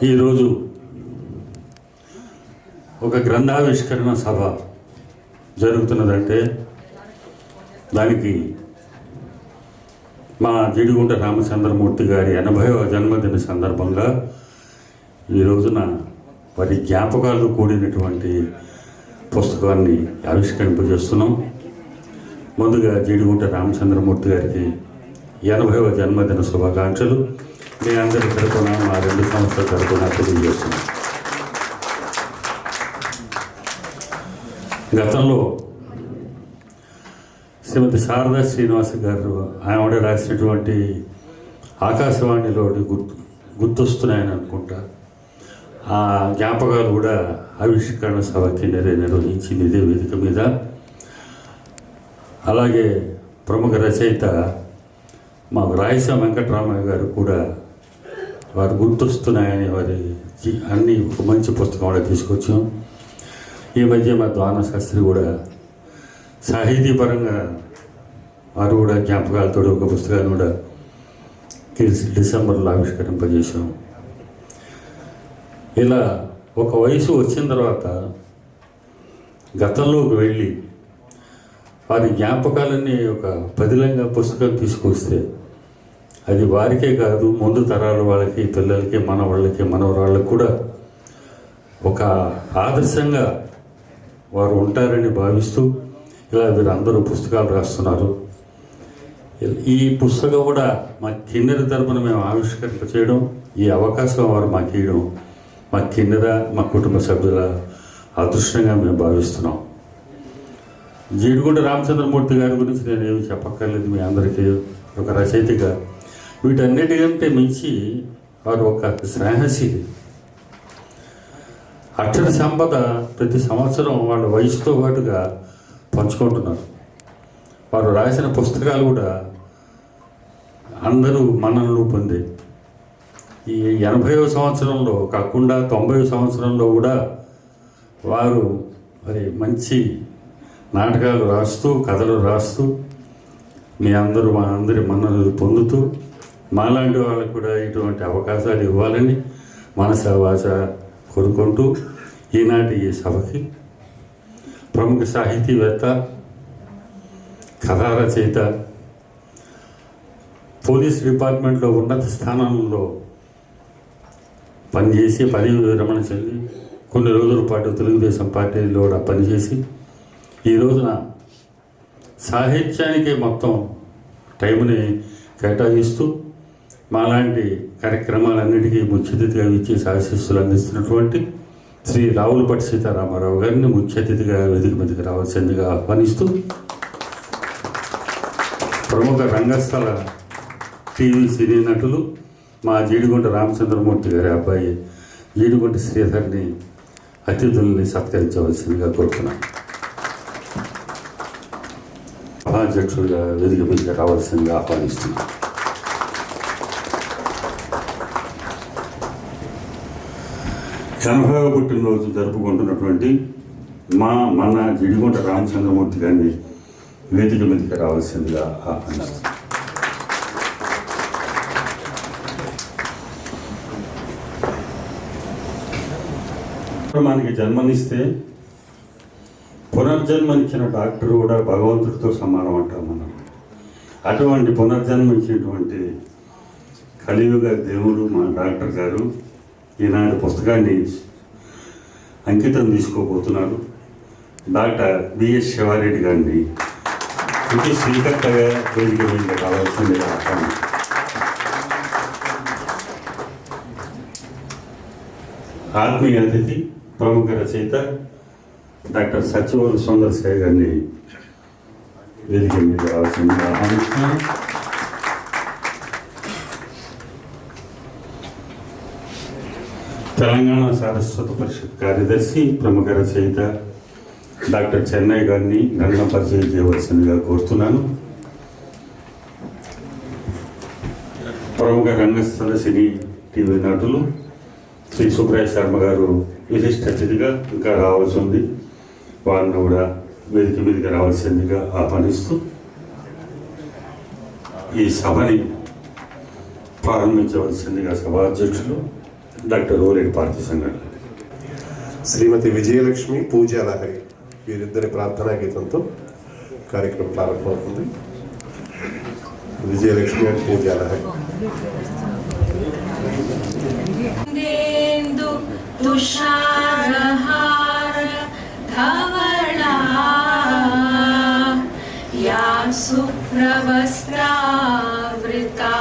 ఈరోజు ఒక గ్రంథావిష్కరణ సభ జరుగుతున్నదంటే దానికి మా జిడిగుంట రామచంద్రమూర్తి గారి 80వ జన్మదిన సందర్భంగా ఈ రోజున వారి జ్ఞాపకాలు కూడినటువంటి పుస్తకాన్ని ఆవిష్కరింపజేస్తున్నాం. ముందుగా జిడిగుంట రామచంద్రమూర్తి గారికి 80వ జన్మదిన శుభాకాంక్షలు మీ అందరి తరపున మా 2 సంవత్సరాల తరపున తెలియజేస్తున్నాం. గతంలో శ్రీమతి శారదా శ్రీనివాస గారు ఆవిడ రాసినటువంటి ఆకాశవాణిలో గుర్తొస్తున్నాయని అనుకుంటా. ఆ జ్ఞాపకాలు కూడా ఆవిష్కరణ సభకి నిర్వహించింది ఇదే వేదిక మీద. అలాగే ప్రముఖ రచయిత మా రాయస వెంకటరామయ్య గారు కూడా వారు గుర్తొస్తున్నాయని వారి అన్ని ఒక మంచి పుస్తకం కూడా తీసుకొచ్చాం. ఈ మధ్య మా ద్వాన శాస్త్రి కూడా సాహితీపరంగా వారు కూడా జ్ఞాపకాలతో ఒక పుస్తకాన్ని కూడా డిసెంబర్లో ఆవిష్కరింపజేశాం. ఇలా ఒక వయసు వచ్చిన తర్వాత గతంలోకి వెళ్ళి వారి జ్ఞాపకాలన్నీ ఒక పదిలంగా పుస్తకం తీసుకొస్తే అది వారికే కాదు, ముందు తరాల వాళ్ళకి, పిల్లలకి, మనవాళ్ళకి, మనవరాళ్ళకి కూడా ఒక ఆదర్శంగా వారు ఉంటారని భావిస్తూ ఇలా వీరందరూ పుస్తకాలు రాస్తున్నారు. ఈ పుస్తకం కూడా మా కిన్నెర తరపున మేము ఆవిష్కరింప చేయడం, ఈ అవకాశం వారు మాకు ఇవ్వడం మా కిన్నెర, మా కుటుంబ సభ్యుల అదృష్టంగా మేము భావిస్తున్నాం. జిడిగుంట రామచంద్రమూర్తి గారి గురించి నేను ఏమి చెప్పక్కర్లేదు మీ అందరికీ. ఒక రచయితగా వీటన్నిటికంటే మించి వారు ఒక స్నేహశీలి. అక్షర సంపద ప్రతి సంవత్సరం వాళ్ళ వయసుతో పాటుగా పంచుకుంటున్నారు. వారు రాసిన పుస్తకాలు కూడా అందరూ మన్ననలు పొందే. ఈ 80వ సంవత్సరంలో కాకుండా 90వ సంవత్సరంలో కూడా వారు మరి మంచి నాటకాలు రాస్తూ, కథలు రాస్తూ మీ అందరూ మా అందరి మన్ననలు పొందుతూ మాలాంటి వాళ్ళకు కూడా ఇటువంటి అవకాశాలు ఇవ్వాలని మనసా వాచ కోరుకుంటూ ఈనాటి ఈ సభకి ప్రముఖ సాహితీవేత్త, కథా రచయిత, పోలీస్ డిపార్ట్మెంట్లో ఉన్నత స్థానంలో పనిచేసి పదవి విరమణ చెంది కొన్ని రోజుల పాటు తెలుగుదేశం పార్టీలో కూడా పనిచేసి ఈ రోజున సాహిత్యానికి మొత్తం టైంని కేటాయిస్తూ మాలాంటి కార్యక్రమాలన్నిటికీ ముఖ్య అతిథిగా ఇచ్చేసి ఆశీస్సులు అందిస్తున్నటువంటి శ్రీ రావులపట్టి సీతారామారావు గారిని ముఖ్య అతిథిగా వేదిక మీదకి రావాల్సిందిగా ఆహ్వానిస్తూ, ప్రముఖ రంగస్థల టీవీ సినీ నటులు మా జిడిగుంట రామచంద్రమూర్తి గారి అబ్బాయి జిడిగుంట శ్రీధర్ని అతిథుల్ని సత్కరించవలసిందిగా కోరుతున్నాను. సభాధ్యక్షుడిగా వేదిక మీదకి రావాల్సిందిగా ఆహ్వానిస్తున్నాను. జనభావ పుట్టినరోజు జరుపుకుంటున్నటువంటి మన జిడిగుంట రామచంద్రమూర్తి గారిని వేదిక మీదకి రావాల్సిందిగా ఆహ్వానిస్తున్నాను. మనకి జన్మనిస్తే పునర్జన్మనిచ్చిన డాక్టర్ కూడా భగవంతుడితో సమానం అంటాం మనం. అటువంటి పునర్జన్మించినటువంటి కలియుగ దేవుడు మా డాక్టర్ గారు ఈనాటి పుస్తకాన్ని అంకితం తీసుకోబోతున్నారు. డాక్టర్ బిఎస్ శివారెడ్డి గారిని ఇది శ్రీకర్తగా వేదిక మీద కావాల్సింది. ఆత్మీయ అతిథి ప్రముఖ రచయిత డాక్టర్ సత్యవోలు సుందరసాయి గారిని వేదిక మీద రావాల్సిందిగా ఆహ్వానిస్తున్నాను. తెలంగాణ సారస్వత పరిషత్ కార్యదర్శి ప్రముఖ రచయిత డాక్టర్ చెన్నై గారిని గంగం పరిచయం చేయవలసిందిగా కోరుతున్నాను. ప్రముఖ రంగస్థల సినీ టీవీ నటులు శ్రీ సుబ్రాయ శర్మ గారు విశిష్ట అతిథిగా ఇంకా రావాల్సి ఉంది. వారిని కూడా వేదిక మీదకి రావాల్సిందిగా ఆహ్వానిస్తూ ఈ సభని ప్రారంభించవలసిందిగా సభాధ్యక్షులు డాక్టర్ ఓలేటి పార్థసారథి, శ్రీమతి విజయలక్ష్మి పూజాలహరి వీరిద్దరి ప్రార్థనా గీతంతో కార్యక్రమం ప్రారంభమవుతుంది. విజయలక్ష్మి అండ్ పూజాలహరి. తుషారహార ధవళా యా శుభ్రవస్త్రావృతా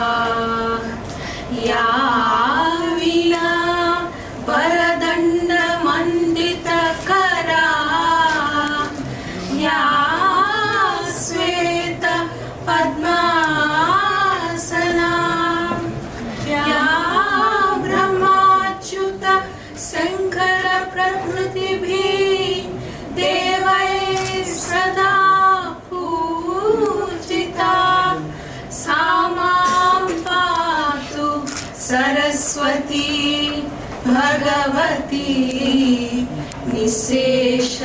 యా వీణా వరదండమండితకరా యా శ్వేత పద్మాసనా యా బ్రహ్మాచ్యుత శంకర ప్రకృతిభిః దేవైః సదా పూజితా సా మాం పాతు సరస్వతీ భగవతి నిశేషజాడ్యాపహా.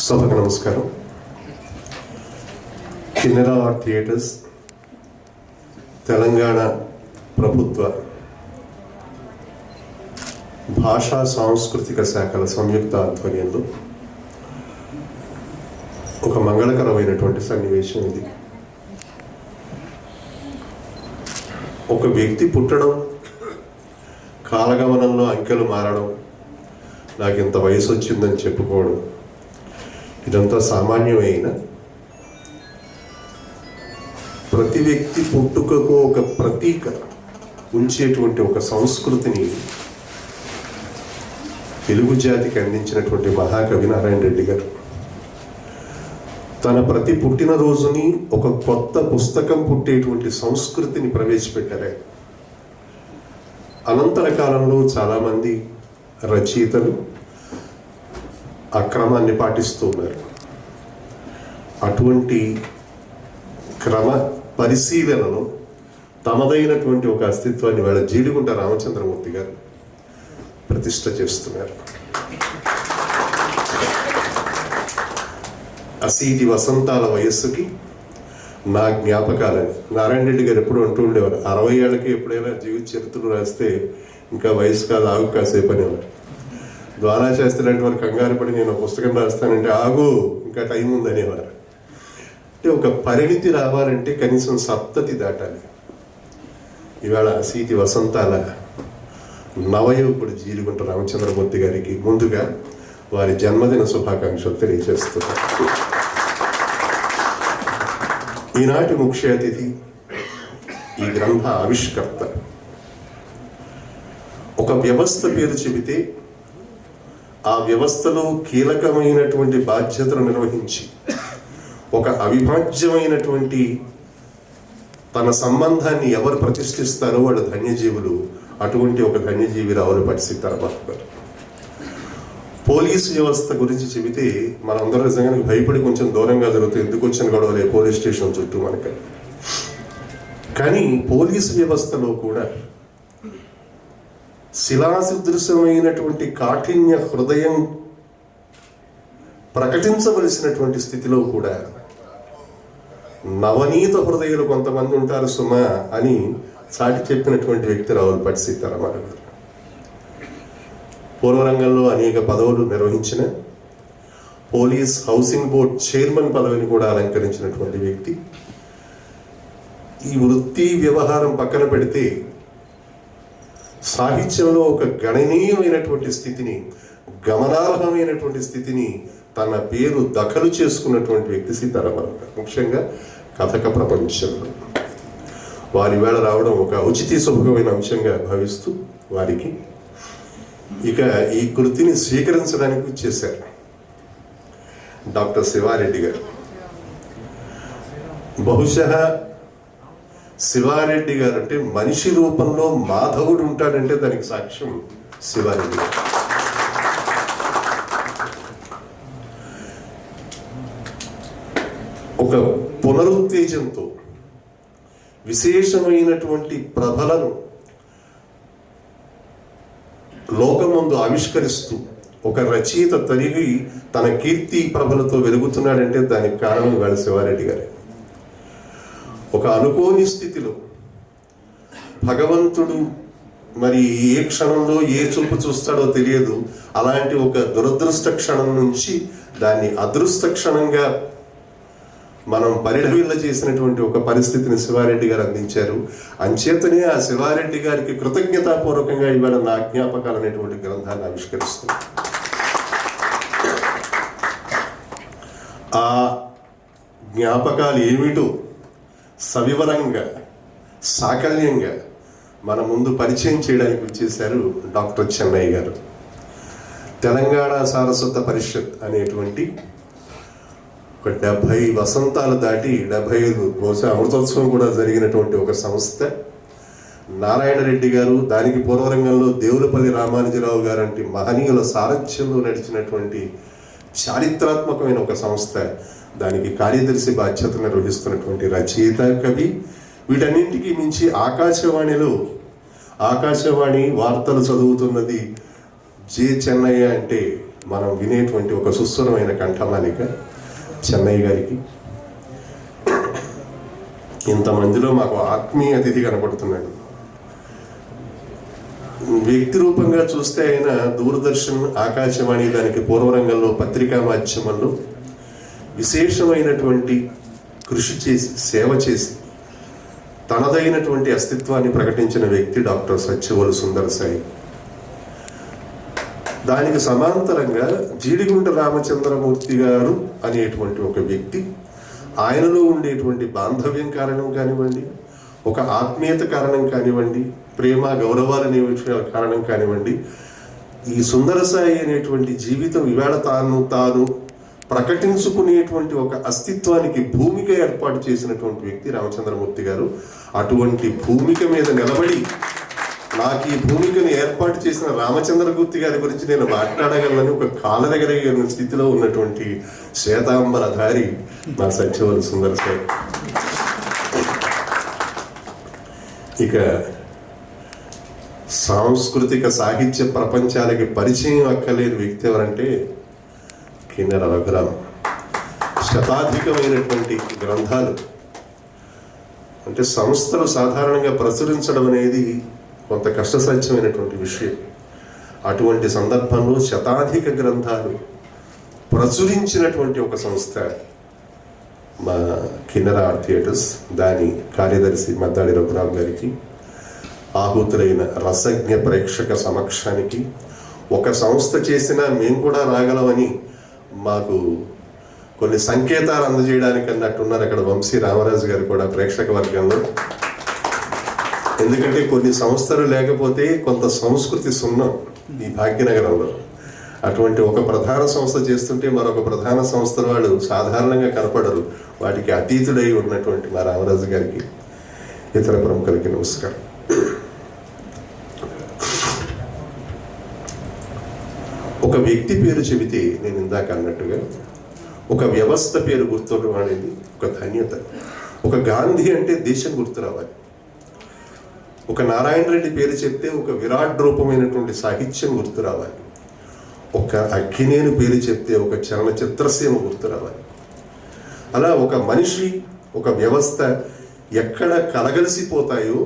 సభకు నమస్కారం. కెనరా ఆర్ట్ థియేటర్స్ తెలంగాణ ప్రభుత్వ భాషా సాంస్కృతిక శాఖల సంయుక్త ఆధ్వర్యంలో ఒక మంగళకరమైనటువంటి సన్నివేశం ఇది. ఒక వ్యక్తి పుట్టడం, కాలగమనంలో అంకెలు మారడం, నాకు ఇంత వయసు వచ్చిందని చెప్పుకోవడం, ఇదంతా సామాన్యమైన ప్రతి వ్యక్తి పుట్టుకకు ఒక ప్రతీక ఉంచేటువంటి ఒక సంస్కృతిని తెలుగు జాతికి అందించినటువంటి మహాకవి నారాయణ రెడ్డి గారు తన ప్రతి పుట్టినరోజుని ఒక కొత్త పుస్తకం పుట్టేటువంటి సంస్కృతిని ప్రవేశపెట్టారు. అనంతర కాలంలో చాలామంది రచయితలు ఆ క్రమాన్ని పాటిస్తూ ఉన్నారు. అటువంటి క్రమ పరిశీలనలో తమదైనటువంటి ఒక అస్తిత్వాన్ని వాళ్ళ జీడిగుంట రామచంద్రమూర్తి గారు ప్రతిష్ట చేస్తున్నారు. అసీటి వసంతాల వయస్సుకి నా జ్ఞాపకాలని నారాయణ రెడ్డి గారు ఎప్పుడు అంటూ ఉండేవారు. 60 ఏళ్ళకి ఎప్పుడైనా జీవిత చరిత్రలు రాస్తే ఇంకా వయసు కాదు, ఆగు కాసేపు అనేవారు. ద్వారాశాస్త్రి లాంటి వారు కంగారు పడి నేను పుస్తకం రాస్తానంటే ఆగు ఇంకా టైం ఉందనేవారు. అంటే ఒక పరిణితి రావాలంటే కనీసం సప్తతి దాటాలి. ఇవాళ అసీతి వసంతాల నవయువకుడు జీలిగుంట రామచంద్రమూర్తి గారికి ముందుగా వారి జన్మదిన శుభాకాంక్షలు తెలియజేస్తున్నారు. ఈనాటి ముఖ్య అతిథి ఈ గ్రంథ ఆవిష్కర్త. ఒక వ్యవస్థ పేరు చెబితే ఆ వ్యవస్థలో కీలకమైనటువంటి బాధ్యతలు నిర్వహించి ఒక అవిభాజ్యమైనటువంటి తన సంబంధాన్ని ఎవరు ప్రతిష్ఠిస్తారో వాళ్ళు ధన్యజీవులు. అటువంటి ఒక ధన్యజీవి రావులపాటి సీతారామరావు గారు. పోలీసు వ్యవస్థ గురించి చెబితే మనందరూ నిజంగా భయపడి కొంచెం దూరంగా జరుగుతుంది. ఎందుకు వచ్చిన గొడవలే పోలీస్ స్టేషన్ చుట్టూ మనకి. కానీ పోలీసు వ్యవస్థలో కూడా శిలాసదృశమైనటువంటి కాఠిన్య హృదయం ప్రకటించవలసినటువంటి స్థితిలో కూడా నవనీత హృదయాలు కొంతమంది ఉంటారు సుమా అని చాటి చెప్పినటువంటి వ్యక్తి రావులపాటి సీతారామరావు గారు. పూర్వరంగంలో అనేక పదవులు నిర్వహించిన పోలీస్ హౌసింగ్ బోర్డ్ చైర్మన్ పదవిని కూడా అలంకరించినటువంటి వ్యక్తి. ఈ వృత్తి వ్యవహారం పక్కన పెడితే సాహిత్యంలో ఒక గణనీయమైనటువంటి స్థితిని, గమనార్హమైనటువంటి స్థితిని తన పేరు దఖలు చేసుకున్నటువంటి వ్యక్తి సీతారామరావు గారు. ముఖ్యంగా కథక ప్రపంచంలో వారి వేళ రావడం ఒక ఔచితీ శుభమైన అంశంగా భావిస్తూ వారికి ఇక ఈ కృతిని స్వీకరించడానికి చేశారు డాక్టర్ శివారెడ్డి గారు. బహుశా శివారెడ్డి గారు అంటే మనిషి రూపంలో మాధవుడు ఉంటాడంటే దానికి సాక్ష్యం శివారెడ్డి గారు. ఒక పునరుత్తేజంతో విశేషమైనటువంటి ప్రభలను ముందు ఆవిష్కరిస్తూ ఒక రచయిత తరిగి తన కీర్తి ప్రభలతో వెలుగుతున్నాడంటే దానికి కారణం ఇవాళ శివారెడ్డి గారే. ఒక అనుకోని స్థితిలో భగవంతుడు మరి ఏ క్షణంలో ఏ చూపు చూస్తాడో తెలియదు, అలాంటి ఒక దురదృష్ట క్షణం నుంచి దాన్ని అదృష్ట క్షణంగా మనం పరిఢవిల్ల చేసినటువంటి ఒక పరిస్థితిని శివారెడ్డి గారు అందించారు. అంచేతనే ఆ శివారెడ్డి గారికి కృతజ్ఞతాపూర్వకంగా ఇవాళ నా జ్ఞాపకాలు అనేటువంటి గ్రంథాన్ని ఆవిష్కరిస్తుంది. ఆ జ్ఞాపకాలు ఏమిటో సవివరంగా సాకల్యంగా మన ముందు పరిచయం చేయడానికి వచ్చేశారు డాక్టర్ చెన్నయ్య గారు. తెలంగాణ సారస్వత పరిషత్ అనేటువంటి ఒక 70 వసంతాలు దాటి 75 బహుశా అమృతోత్సవం కూడా జరిగినటువంటి ఒక సంస్థ. నారాయణ రెడ్డి గారు, దానికి పూర్వరంగంలో దేవులపల్లి రామానుజరావు గారు వంటి మహనీయుల సారథ్యంలో నడిచినటువంటి చారిత్రాత్మకమైన ఒక సంస్థ. దానికి కార్యదర్శి బాధ్యత నిర్వహిస్తున్నటువంటి రచయిత, కవి, వీటన్నింటికి మించి ఆకాశవాణి వార్తలు చదువుతున్నది జే చెన్నయ్య అంటే మనం వినేటువంటి ఒక సుస్వరమైన కంఠమాలిక చెన్నయ్య గారికి. ఇంతమందిలో మాకు ఆత్మీయ అతిథి కనపడుతున్నాడు. వ్యక్తి రూపంగా చూస్తే ఆయన దూరదర్శన్, ఆకాశవాణి, దానికి పూర్వరంగంలో పత్రికా మాధ్యమంలో విశేషమైనటువంటి కృషి చేసి సేవ చేసి తనదైనటువంటి అస్తిత్వాన్ని ప్రకటించిన వ్యక్తి డాక్టర్ సత్యవోలు సుందరసాయి. దానికి సమాంతరంగా జీడిగుంట రామచంద్రమూర్తి గారు అనేటువంటి ఒక వ్యక్తి, ఆయనలో ఉండేటువంటి బాంధవ్యం కారణం కానివ్వండి, ఒక ఆత్మీయత కారణం కానివ్వండి, ప్రేమ గౌరవాలనే విషయాల కారణం కానివ్వండి, ఈ సుందరసాయి అనేటువంటి జీవితం ఇవాళ తాను ప్రకటించుకునేటువంటి ఒక అస్తిత్వానికి భూమిక ఏర్పాటు చేసినటువంటి వ్యక్తి రామచంద్రమూర్తి గారు. అటువంటి భూమిక మీద నిలబడి నాకు ఈ భూమికను ఏర్పాటు చేసిన రామచంద్రమూర్తి గారి గురించి నేను మాట్లాడగలని ఒక కాలదగలిగిన స్థితిలో ఉన్నటువంటి శ్వేతాంబరధారి నా సత్యవోలు సుందరసాయి. ఇక సాంస్కృతిక సాహిత్య ప్రపంచాలకి పరిచయం అక్కలేని వ్యక్తి ఎవరంటే కిన్నెర రఘురామ్. శతాధికమైనటువంటి గ్రంథాలు, అంటే సంస్థలు సాధారణంగా ప్రచురించడం అనేది కొంత కష్టసాధ్యమైనటువంటి విషయం. అటువంటి సందర్భంలో శతాధిక గ్రంథాలు ప్రచురించినటువంటి ఒక సంస్థ మా కిన్నెర ఆర్ట్ థియేటర్స్. దాని కార్యదర్శి మద్దాడి రఘురామ్ గారికి, ఆహుతులైన రసజ్ఞ ప్రేక్షక సమక్షానికి, ఒక సంస్థ చేసినా మేము కూడా రాగలమని మాకు కొన్ని సంకేతాలు అందజేయడానికి అన్నట్టున్నారు అక్కడ వంశీ రామరాజు గారు కూడా ప్రేక్షక వర్గంలో. ఎందుకంటే కొన్ని సంస్థలు లేకపోతే కొంత సంస్కృతి సున్నం ఈ భాగ్యనగరంలో. అటువంటి ఒక ప్రధాన సంస్థ చేస్తుంటే మరొక ప్రధాన సంస్థల వాళ్ళు సాధారణంగా కనపడరు. వాటికి అతీతుడై ఉన్నటువంటి మా రామరాజు గారికి, ఇతర ప్రముఖులకి నమస్కారం. ఒక వ్యక్తి పేరు చెబితే నేను ఇందాక అన్నట్టుగా ఒక వ్యవస్థ పేరు గుర్తురావడం అనేది ఒక ధన్యత. ఒక గాంధీ అంటే దేశం గుర్తు రావాలి. ఒక నారాయణ రెడ్డి పేరు చెప్తే ఒక విరాట్ రూపమైనటువంటి సాహిత్యం గుర్తు రావాలి. ఒక అక్కినేని పేరు చెప్తే ఒక చలనచిత్రసీమ గుర్తు రావాలి. అలా ఒక మనిషి, ఒక వ్యవస్థ ఎక్కడ కలగలిసిపోతాయో,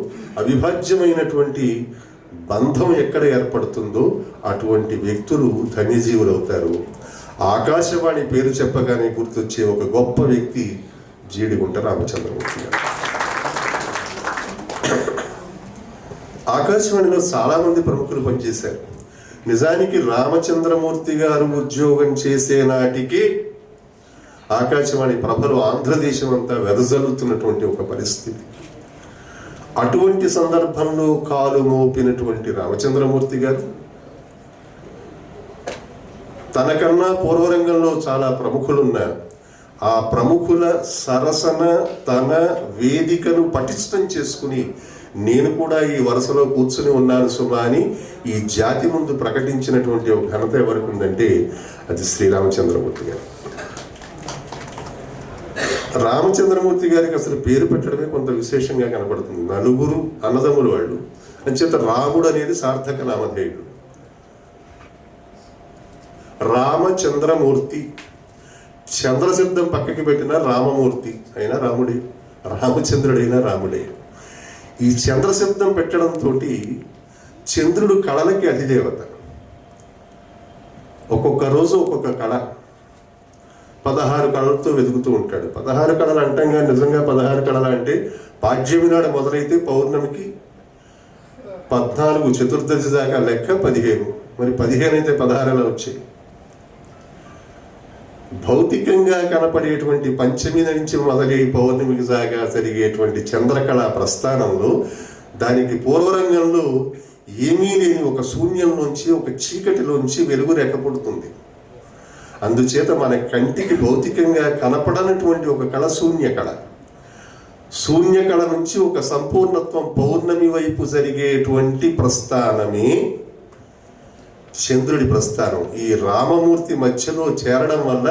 అవిభాజ్యమైనటువంటి బంధం ఎక్కడ ఏర్పడుతుందో అటువంటి వ్యక్తులు ధన్యజీవులు అవుతారు. ఆకాశవాణి పేరు చెప్పగానే గుర్తొచ్చే ఒక గొప్ప వ్యక్తి జీడిగుంట రామచంద్రమూర్తి గారు. ఆకాశవాణిలో చాలా మంది ప్రముఖులు పనిచేశారు. నిజానికి రామచంద్రమూర్తి గారు ఉద్యోగం చేసే నాటికి ఆకాశవాణి ప్రభలు ఆంధ్రదేశం అంతా వెదజల్లుతున్నటువంటి ఒక పరిస్థితి. అటువంటి సందర్భంలో కాలు మోపినటువంటి రామచంద్రమూర్తి గారు తనకన్నా పూర్వరంగంలో చాలా ప్రముఖులున్నారు. ఆ ప్రముఖుల సరసన తన వేదికను పటిష్టం చేసుకుని నేను కూడా ఈ వరుసలో కూర్చుని ఉన్నాను సుమా అని ఈ జాతి ముందు ప్రకటించినటువంటి ఒక ఘనత ఎవరికి ఉందంటే అది శ్రీరామచంద్రమూర్తి గారు. రామచంద్రమూర్తి గారికి అసలు పేరు పెట్టడమే కొంత విశేషంగా కనపడుతుంది. నలుగురు అన్నదమ్ములు వాళ్ళు, అంచేత రాముడు అనేది సార్థక నామధేయుడు. రామచంద్రమూర్తి. చంద్రశబ్దం పక్కకి పెట్టిన రామమూర్తి అయినా రాముడే, రామచంద్రుడైనా రాముడే. ఈ చంద్రశబ్దం పెట్టడంతో చంద్రుడు కళలకి అధిదేవత. ఒక్కొక్క రోజు ఒక్కొక్క కళ, 16 కళలతో వెతుకుతూ ఉంటాడు. 16 కళలు అంటాం కానీ నిజంగా 16 కళలు అంటే పాడ్యమి నాడు మొదలైతే పౌర్ణమికి 14, చతుర్దశి దాకా లెక్క 15. మరి 15 అయితే 16 వచ్చాయి. భౌతికంగా కనపడేటువంటి పంచమి నుంచి మొదలై పౌర్ణమికి దాకా జరిగేటువంటి చంద్రకళ ప్రస్థానంలో దానికి పూర్వరంగంలో ఏమీ లేని ఒక శూన్యంలోంచి, ఒక చీకటిలోంచి వెలుగు రేఖపడుతుంది. అందుచేత మన కంటికి భౌతికంగా కనపడనటువంటి ఒక కళ శూన్యకళ. శూన్యకళ నుంచి ఒక సంపూర్ణత్వం పౌర్ణమి వైపు జరిగేటువంటి ప్రస్థానమే చంద్రుడి ప్రస్థానం. ఈ రామమూర్తి మధ్యలో చేరడం వల్ల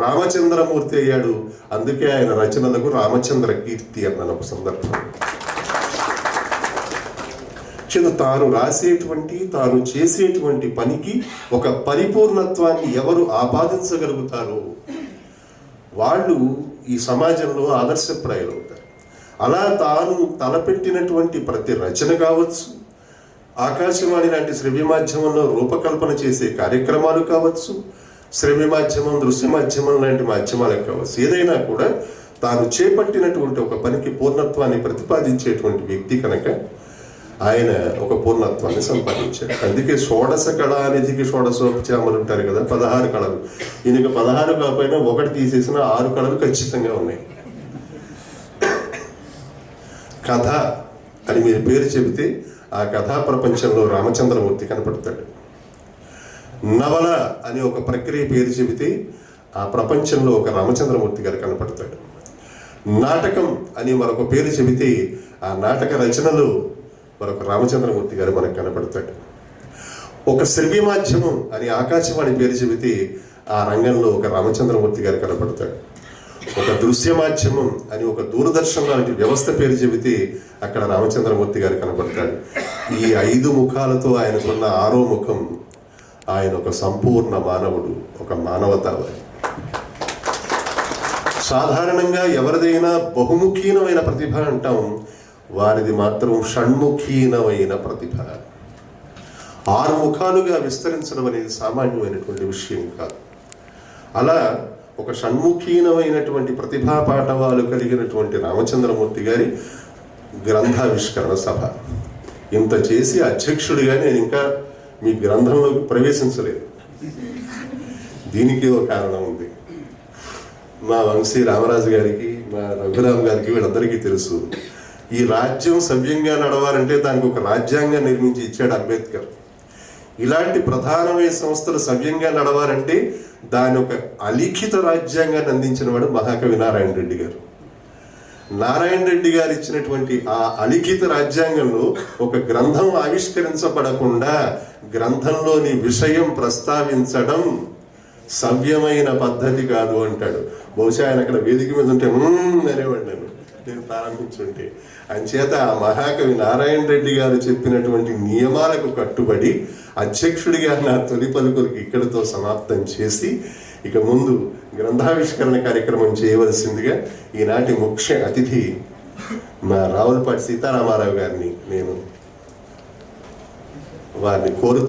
రామచంద్రమూర్తి అయ్యాడు. అందుకే ఆయన రచనలకు రామచంద్ర కీర్తి అన్న ఒక సందర్భం. తాను రాసేటువంటి, తాను చేసేటువంటి పనికి ఒక పరిపూర్ణత్వాన్ని ఎవరు ఆపాదించగలుగుతారో వాళ్ళు ఈ సమాజంలో ఆదర్శప్రాయాలు అవుతారు. అలా తాను తలపెట్టినటువంటి ప్రతి రచన కావచ్చు, ఆకాశవాణి లాంటి శ్రవ్య మాధ్యమంలో రూపకల్పన చేసే కార్యక్రమాలు కావచ్చు, శ్రవ్య మాధ్యమం, దృశ్య మాధ్యమం లాంటి మాధ్యమాలకు కావచ్చు, ఏదైనా కూడా తాను చేపట్టినటువంటి ఒక పనికి పూర్ణత్వాన్ని ప్రతిపాదించేటువంటి వ్యక్తి కనుక ఆయన ఒక పూర్ణత్వాన్ని సంపాదించాడు. అందుకే షోడశ కళానిధికి షోడశోపచారాలు ఉంటారు కదా, 16 కళలు. ఈయనకి 16 కాకపోయినా ఒకటి తీసేసిన 6 కళలు ఖచ్చితంగా ఉన్నాయి. కథ అని మీరు పేరు చెబితే ఆ కథా ప్రపంచంలో రామచంద్రమూర్తి కనపడతాడు. నవల అని ఒక ప్రక్రియ పేరు చెబితే ఆ ప్రపంచంలో ఒక రామచంద్రమూర్తి గారు కనపడతాడు. నాటకం అని మరొక పేరు చెబితే ఆ నాటక రచనలో మరొక రామచంద్రమూర్తి గారు మనకు కనపడతాడు. ఒక శ్రవ్య మాధ్యమం అని ఆకాశవాణి పేరు చెబితే ఆ రంగంలో ఒక రామచంద్రమూర్తి గారు కనపడతాడు. ఒక దృశ్య మాధ్యమం అని ఒక దూరదర్శన్ లాంటి వ్యవస్థ పేరు చెబితే అక్కడ రామచంద్రమూర్తి గారు కనపడతాడు. ఈ 5 ముఖాలతో ఆయనకున్న 6వ ముఖం, ఆయన ఒక సంపూర్ణ మానవుడు, ఒక మానవతావాది. సాధారణంగా ఎవరిదైనా బహుముఖీనమైన ప్రతిభ అంటాం, వారిది మాత్రం షణ్ముఖీనమైన ప్రతిభ. 6 ముఖాలుగా విస్తరించడం అనేది సామాన్యమైనటువంటి విషయం కాదు. అలా ఒక షణ్ముఖీనమైనటువంటి ప్రతిభా పాఠవాలు కలిగినటువంటి రామచంద్రమూర్తి గారి గ్రంథావిష్కరణ సభ. ఇంత చేసి అధ్యక్షుడిగా నేను ఇంకా మీ గ్రంథంలోకి ప్రవేశించలేదు. దీనికి ఒక కారణం ఉంది. మా వంశీ రామరాజు గారికి, మా రఘురామ్ గారికి, వీళ్ళందరికీ తెలుసు, ఈ రాజ్యం సవ్యంగా నడవాలంటే దానికి ఒక రాజ్యాంగం నిర్మించి ఇచ్చాడు అంబేద్కర్. ఇలాంటి ప్రధానమైన సంస్థలు సవ్యంగా నడవాలంటే దాని ఒక అలిఖిత రాజ్యాంగాన్ని అందించిన వాడు మహాకవి నారాయణ రెడ్డి గారు. నారాయణ రెడ్డి గారు ఇచ్చినటువంటి ఆ అలిఖిత రాజ్యాంగంలో ఒక గ్రంథం ఆవిష్కరించబడకుండా గ్రంథంలోని విషయం ప్రస్తావించడం సవ్యమైన పద్ధతి కాదు అంటాడు. బహుశా ఆయన అక్కడ వేదిక మీద ఉంటే అనేవాడు నేను ప్రారంభించుంటే. అంచేత ఆ మహాకవి నారాయణ రెడ్డి గారు చెప్పినటువంటి నియమాలకు కట్టుబడి అధ్యక్షుడిగా నా తొలి పలుకులకు ఇక్కడితో సమాప్తం చేసి ఇక ముందు గ్రంథావిష్కరణ కార్యక్రమం చేయవలసిందిగా ఈనాటి ముఖ్య అతిథి మా రావులపాటి సీతారామారావు గారిని నేను వారిని కోరు.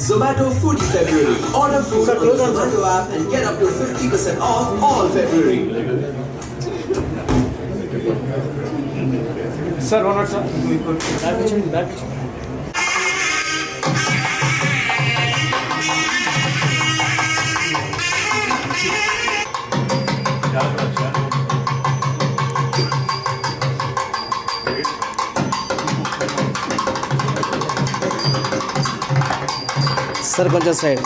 Zomato Foodie February. Order food on the Zomato app and get up to 50% off all February. Sir 1 sir back ఇచ్చింది सर కొంచెం సైడ్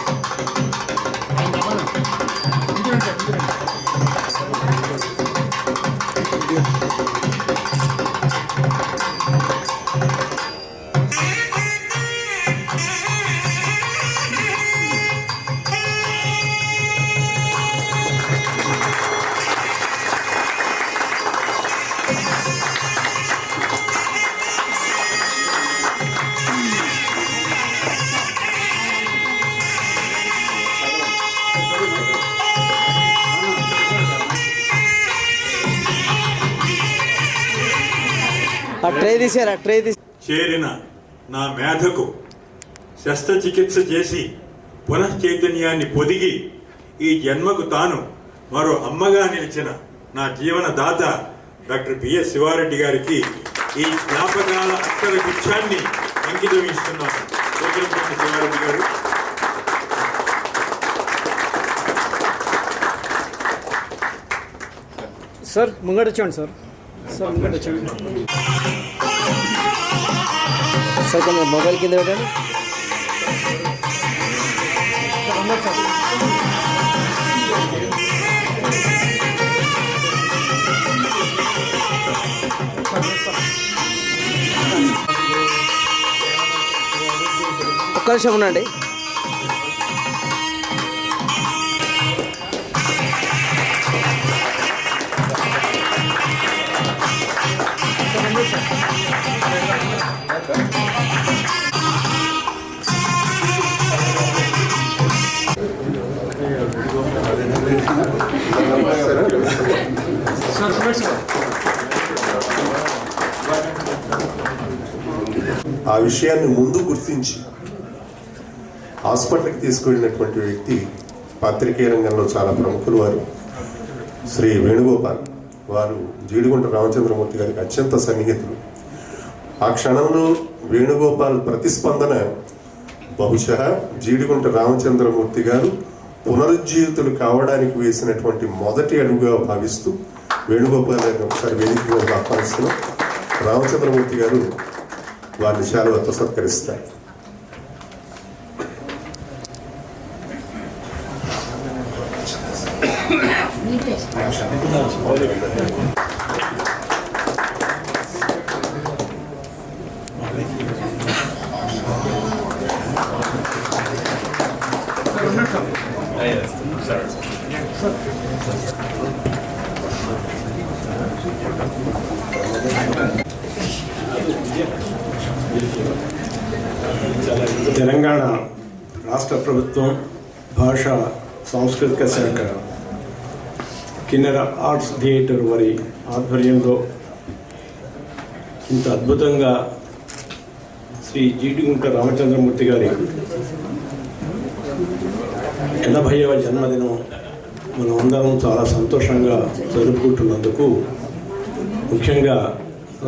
ఆ ట్రే తీసారా ట్రే తీసి చేరిన నా మేధకు శస్త్రచికిత్స చేసి పునశ్చైతన్యాన్ని పొదిగి ఈ జన్మకు తాను మరో అమ్మగా నిలిచిన నా జీవన దాత డాక్టర్ బిఎస్ శివారెడ్డి గారికి ఈ జ్ఞాపకాల అక్షర గుచ్ఛాన్ని అంకితం ఇస్తున్నాను. శివారెడ్డి గారు సార్ ముంగట వచ్చాండి సార్ సార్ ముంగట వచ్చాండి సార్ కొంచెం మొబైల్ కింద పెట్టండి ఒక్క నిమిషం ఉండండి. ఆ విషయాన్ని ముందు గుర్తించి హాస్పిటల్కి తీసుకువెళ్ళినటువంటి వ్యక్తి పాత్రికేయ రంగంలో చాలా ప్రముఖులు వారు శ్రీ వేణుగోపాల్. వారు జీడిగుంట రామచంద్రమూర్తి గారికి అత్యంత సన్నిహితులు. ఆ క్షణంలో వేణుగోపాల్ ప్రతిస్పందన బహుశా జీడిగుంట రామచంద్రమూర్తి గారు పునరుజ్జీవితులు కావడానికి వేసినటువంటి మొదటి అడుగుగా భావిస్తూ వేణుగోపాల్ గారిని ఒకసారి వేదిక మీద ఆహ్వానిస్తున్నాం. రామచంద్రమూర్తి గారు వారిని శాలువాతో సత్కరిస్తారు. తెలంగాణ రాష్ట్ర ప్రభుత్వం భాషా సాంస్కృతిక శాఖ కిన్నెర ఆర్ట్స్ థియేటర్ వారి ఆధ్వర్యంలో ఇంత అద్భుతంగా శ్రీ జీడిగుంట రామచంద్రమూర్తి గారి 80వ జన్మదినం మనం అందరం చాలా సంతోషంగా జరుపుకుంటున్నందుకు ముఖ్యంగా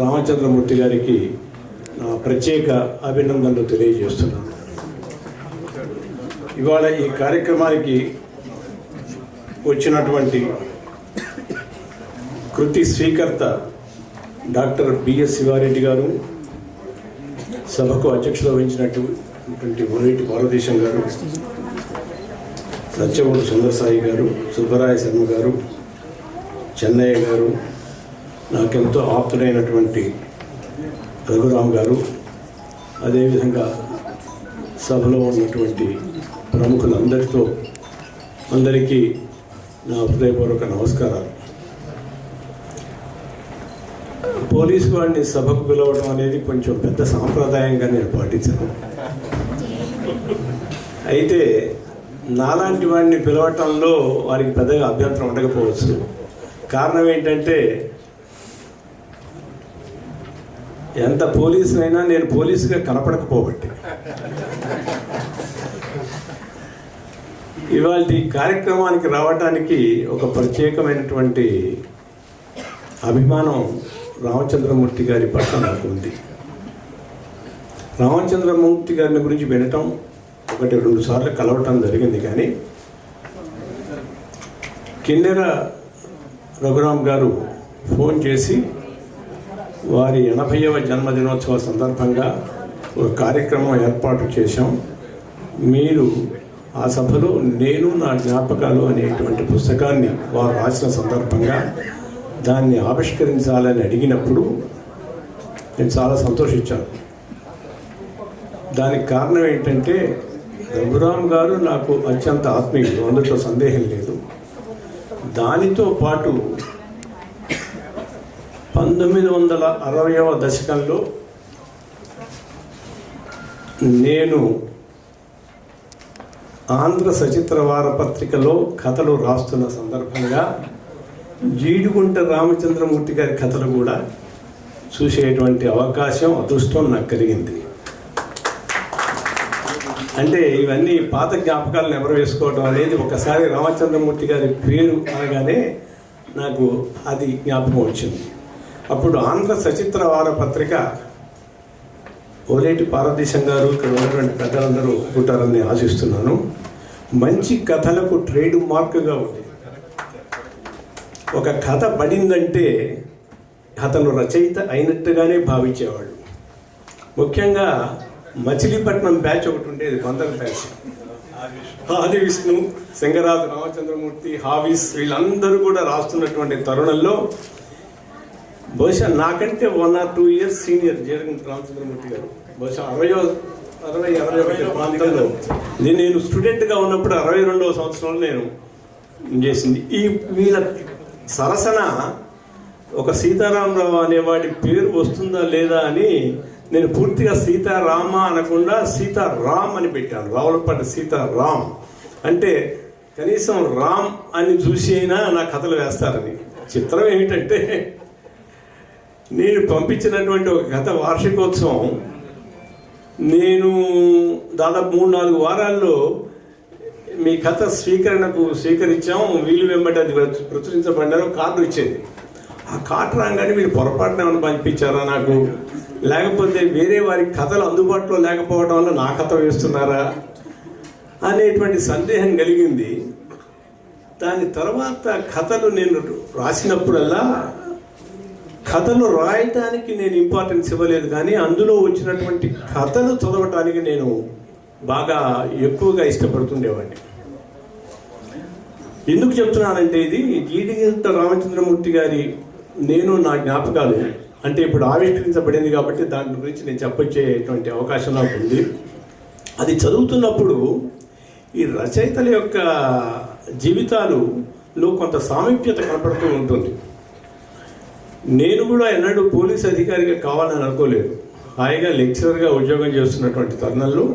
రామచంద్రమూర్తి గారికి నా ప్రత్యేక అభినందనలు తెలియజేస్తున్నాను. ఇవాళ ఈ కార్యక్రమానికి వచ్చినటువంటి కృతి స్వీకర్త డాక్టర్ బిఎస్ శివారెడ్డి గారు, సభకు అధ్యక్షత వహించినటువంటి మొదటి భారతదేశం గారు, సత్యవూరు సుందరసాయి గారు, సుబ్బరాయ శర్మ గారు, చెన్నయ్య గారు, నాకెంతో ఆప్తుడైనటువంటి రఘురామ్ గారు, అదేవిధంగా సభలో ఉన్నటువంటి అందరికీ నా హృదయపూర్వక నమస్కారాలు. పోలీసు వాడిని సభకు పిలవడం అనేది కొంచెం పెద్ద సాంప్రదాయంగా నేను పాటించాను. అయితే నాలాంటి వాడిని పిలవటంలో వారికి పెద్దగా అభ్యంతరం ఉండకపోవచ్చు. కారణం ఏంటంటే ఎంత పోలీసునైనా నేను పోలీసుగా కనపడకపోబట్టి. ఇవాళ ఈ కార్యక్రమానికి రావడానికి ఒక ప్రత్యేకమైనటువంటి అభిమానం రామచంద్రమూర్తి గారి పట్ల నాకు ఉంది. రామచంద్రమూర్తి గారిని గురించి వినటం 1-2 సార్లు కలవటం జరిగింది. కానీ కిన్నెర రఘురామ్ గారు ఫోన్ చేసి వారి 80వ జన్మదినోత్సవ సందర్భంగా ఒక కార్యక్రమం ఏర్పాటు చేశాం, మీరు ఆ సభలో నేను నా జ్ఞాపకాలు అనేటువంటి పుస్తకాన్ని వారు రాసిన సందర్భంగా దాన్ని ఆవిష్కరించాలని అడిగినప్పుడు నేను చాలా సంతోషించాను. దానికి కారణం ఏంటంటే రఘురామ్ గారు నాకు అత్యంత ఆత్మీయులు, అందులో సందేహం లేదు. దానితో పాటు 1960వ దశకంలో నేను ఆంధ్ర సచిత్ర వారపత్రికలో కథలు రాస్తున్న సందర్భంగా జీడిగుంట రామచంద్రమూర్తి గారి కథలు కూడా చూసేటువంటి అవకాశం, అదృష్టం నాకు కలిగింది. అంటే ఇవన్నీ పాత జ్ఞాపకాలను ఎవరు వేసుకోవడం అనేది, ఒకసారి రామచంద్రమూర్తి గారి పేరు అనగానే నాకు అది జ్ఞాపకం వచ్చింది. అప్పుడు ఆంధ్ర సచిత్ర వారపత్రిక, ఓలేటి పార్వతీశం గారు, ఇక్కడ ఉన్నటువంటి పెద్దలందరూ ఒప్పుకుంటారని ఆశిస్తున్నాను, మంచి కథలకు ట్రేడ్ మార్క్గా ఉంది. ఒక కథ పడిందంటే అతను రచయిత అయినట్టుగానే భావించేవాళ్ళు. ముఖ్యంగా మచిలీపట్నం బ్యాచ్ ఒకటి ఉండేది, కొందరు బ్యాచ్. ఆది విష్ణు, సింగరాజు రామచంద్రమూర్తి, హావిస్, వీళ్ళందరూ కూడా రాస్తున్నటువంటి తరుణంలో బహుశా నాకంటే 1 or 2 years senior Jeedigunta Ramachandramurthy గారు. బహుశా 60 ప్రాంతంలో ఇది నేను స్టూడెంట్గా ఉన్నప్పుడు 62వ సంవత్సరంలో నేను చేసింది. ఈ వీళ్ళ సరసన ఒక సీతారామరావు అనేవాడి పేరు వస్తుందా లేదా అని నేను పూర్తిగా సీతారామ అనకుండా సీతారాం అని పెట్టాను. రావులపాటి సీతారాం అంటే కనీసం రామ్ అని చూసి అయినా నా కథలు వేస్తారని. చిత్రం ఏమిటంటే, నేను పంపించినటువంటి ఒక కథ వార్షికోత్సవం నేను దాదాపు 3-4 వారాల్లో మీ కథ స్వీకరించాం, వీలు వెంబడి అది ప్రచురించబడినారు, కార్డు ఇచ్చేది. ఆ కార్డు రాగానే మీరు పొరపాటున ఏమైనా పంపించారా నాకు, లేకపోతే వేరే వారి కథలు అందుబాటులో లేకపోవడం వల్ల నా కథ వేస్తున్నారా అనేటువంటి సందేహం కలిగింది. దాని తర్వాత కథలు నేను రాసినప్పుడల్లా కథలు రాయటానికి నేను ఇంపార్టెన్స్ ఇవ్వలేదు, కానీ అందులో వచ్చినటువంటి కథలు చదవటానికి నేను బాగా ఎక్కువగా ఇష్టపడుతుండేవాడిని. ఎందుకు చెప్తున్నానంటే, ఇది జీడిగుంట రామచంద్రమూర్తి గారి నేను నా జ్ఞాపకాలు అంటే ఇప్పుడు ఆవిష్కరించబడింది కాబట్టి దాని గురించి నేను చెప్పొచ్చేటువంటి అవకాశం నాకు ఉంది. అది చదువుతున్నప్పుడు ఈ రచయితల యొక్క జీవితాలలో కొంత సామీప్యత కనపడుతూ ఉంటుంది. నేను కూడా ఎన్నడూ పోలీస్ అధికారిగా కావాలని అనుకోలేదు. హాయిగా లెక్చరర్గా ఉద్యోగం చేస్తున్నటువంటి తరుణంలో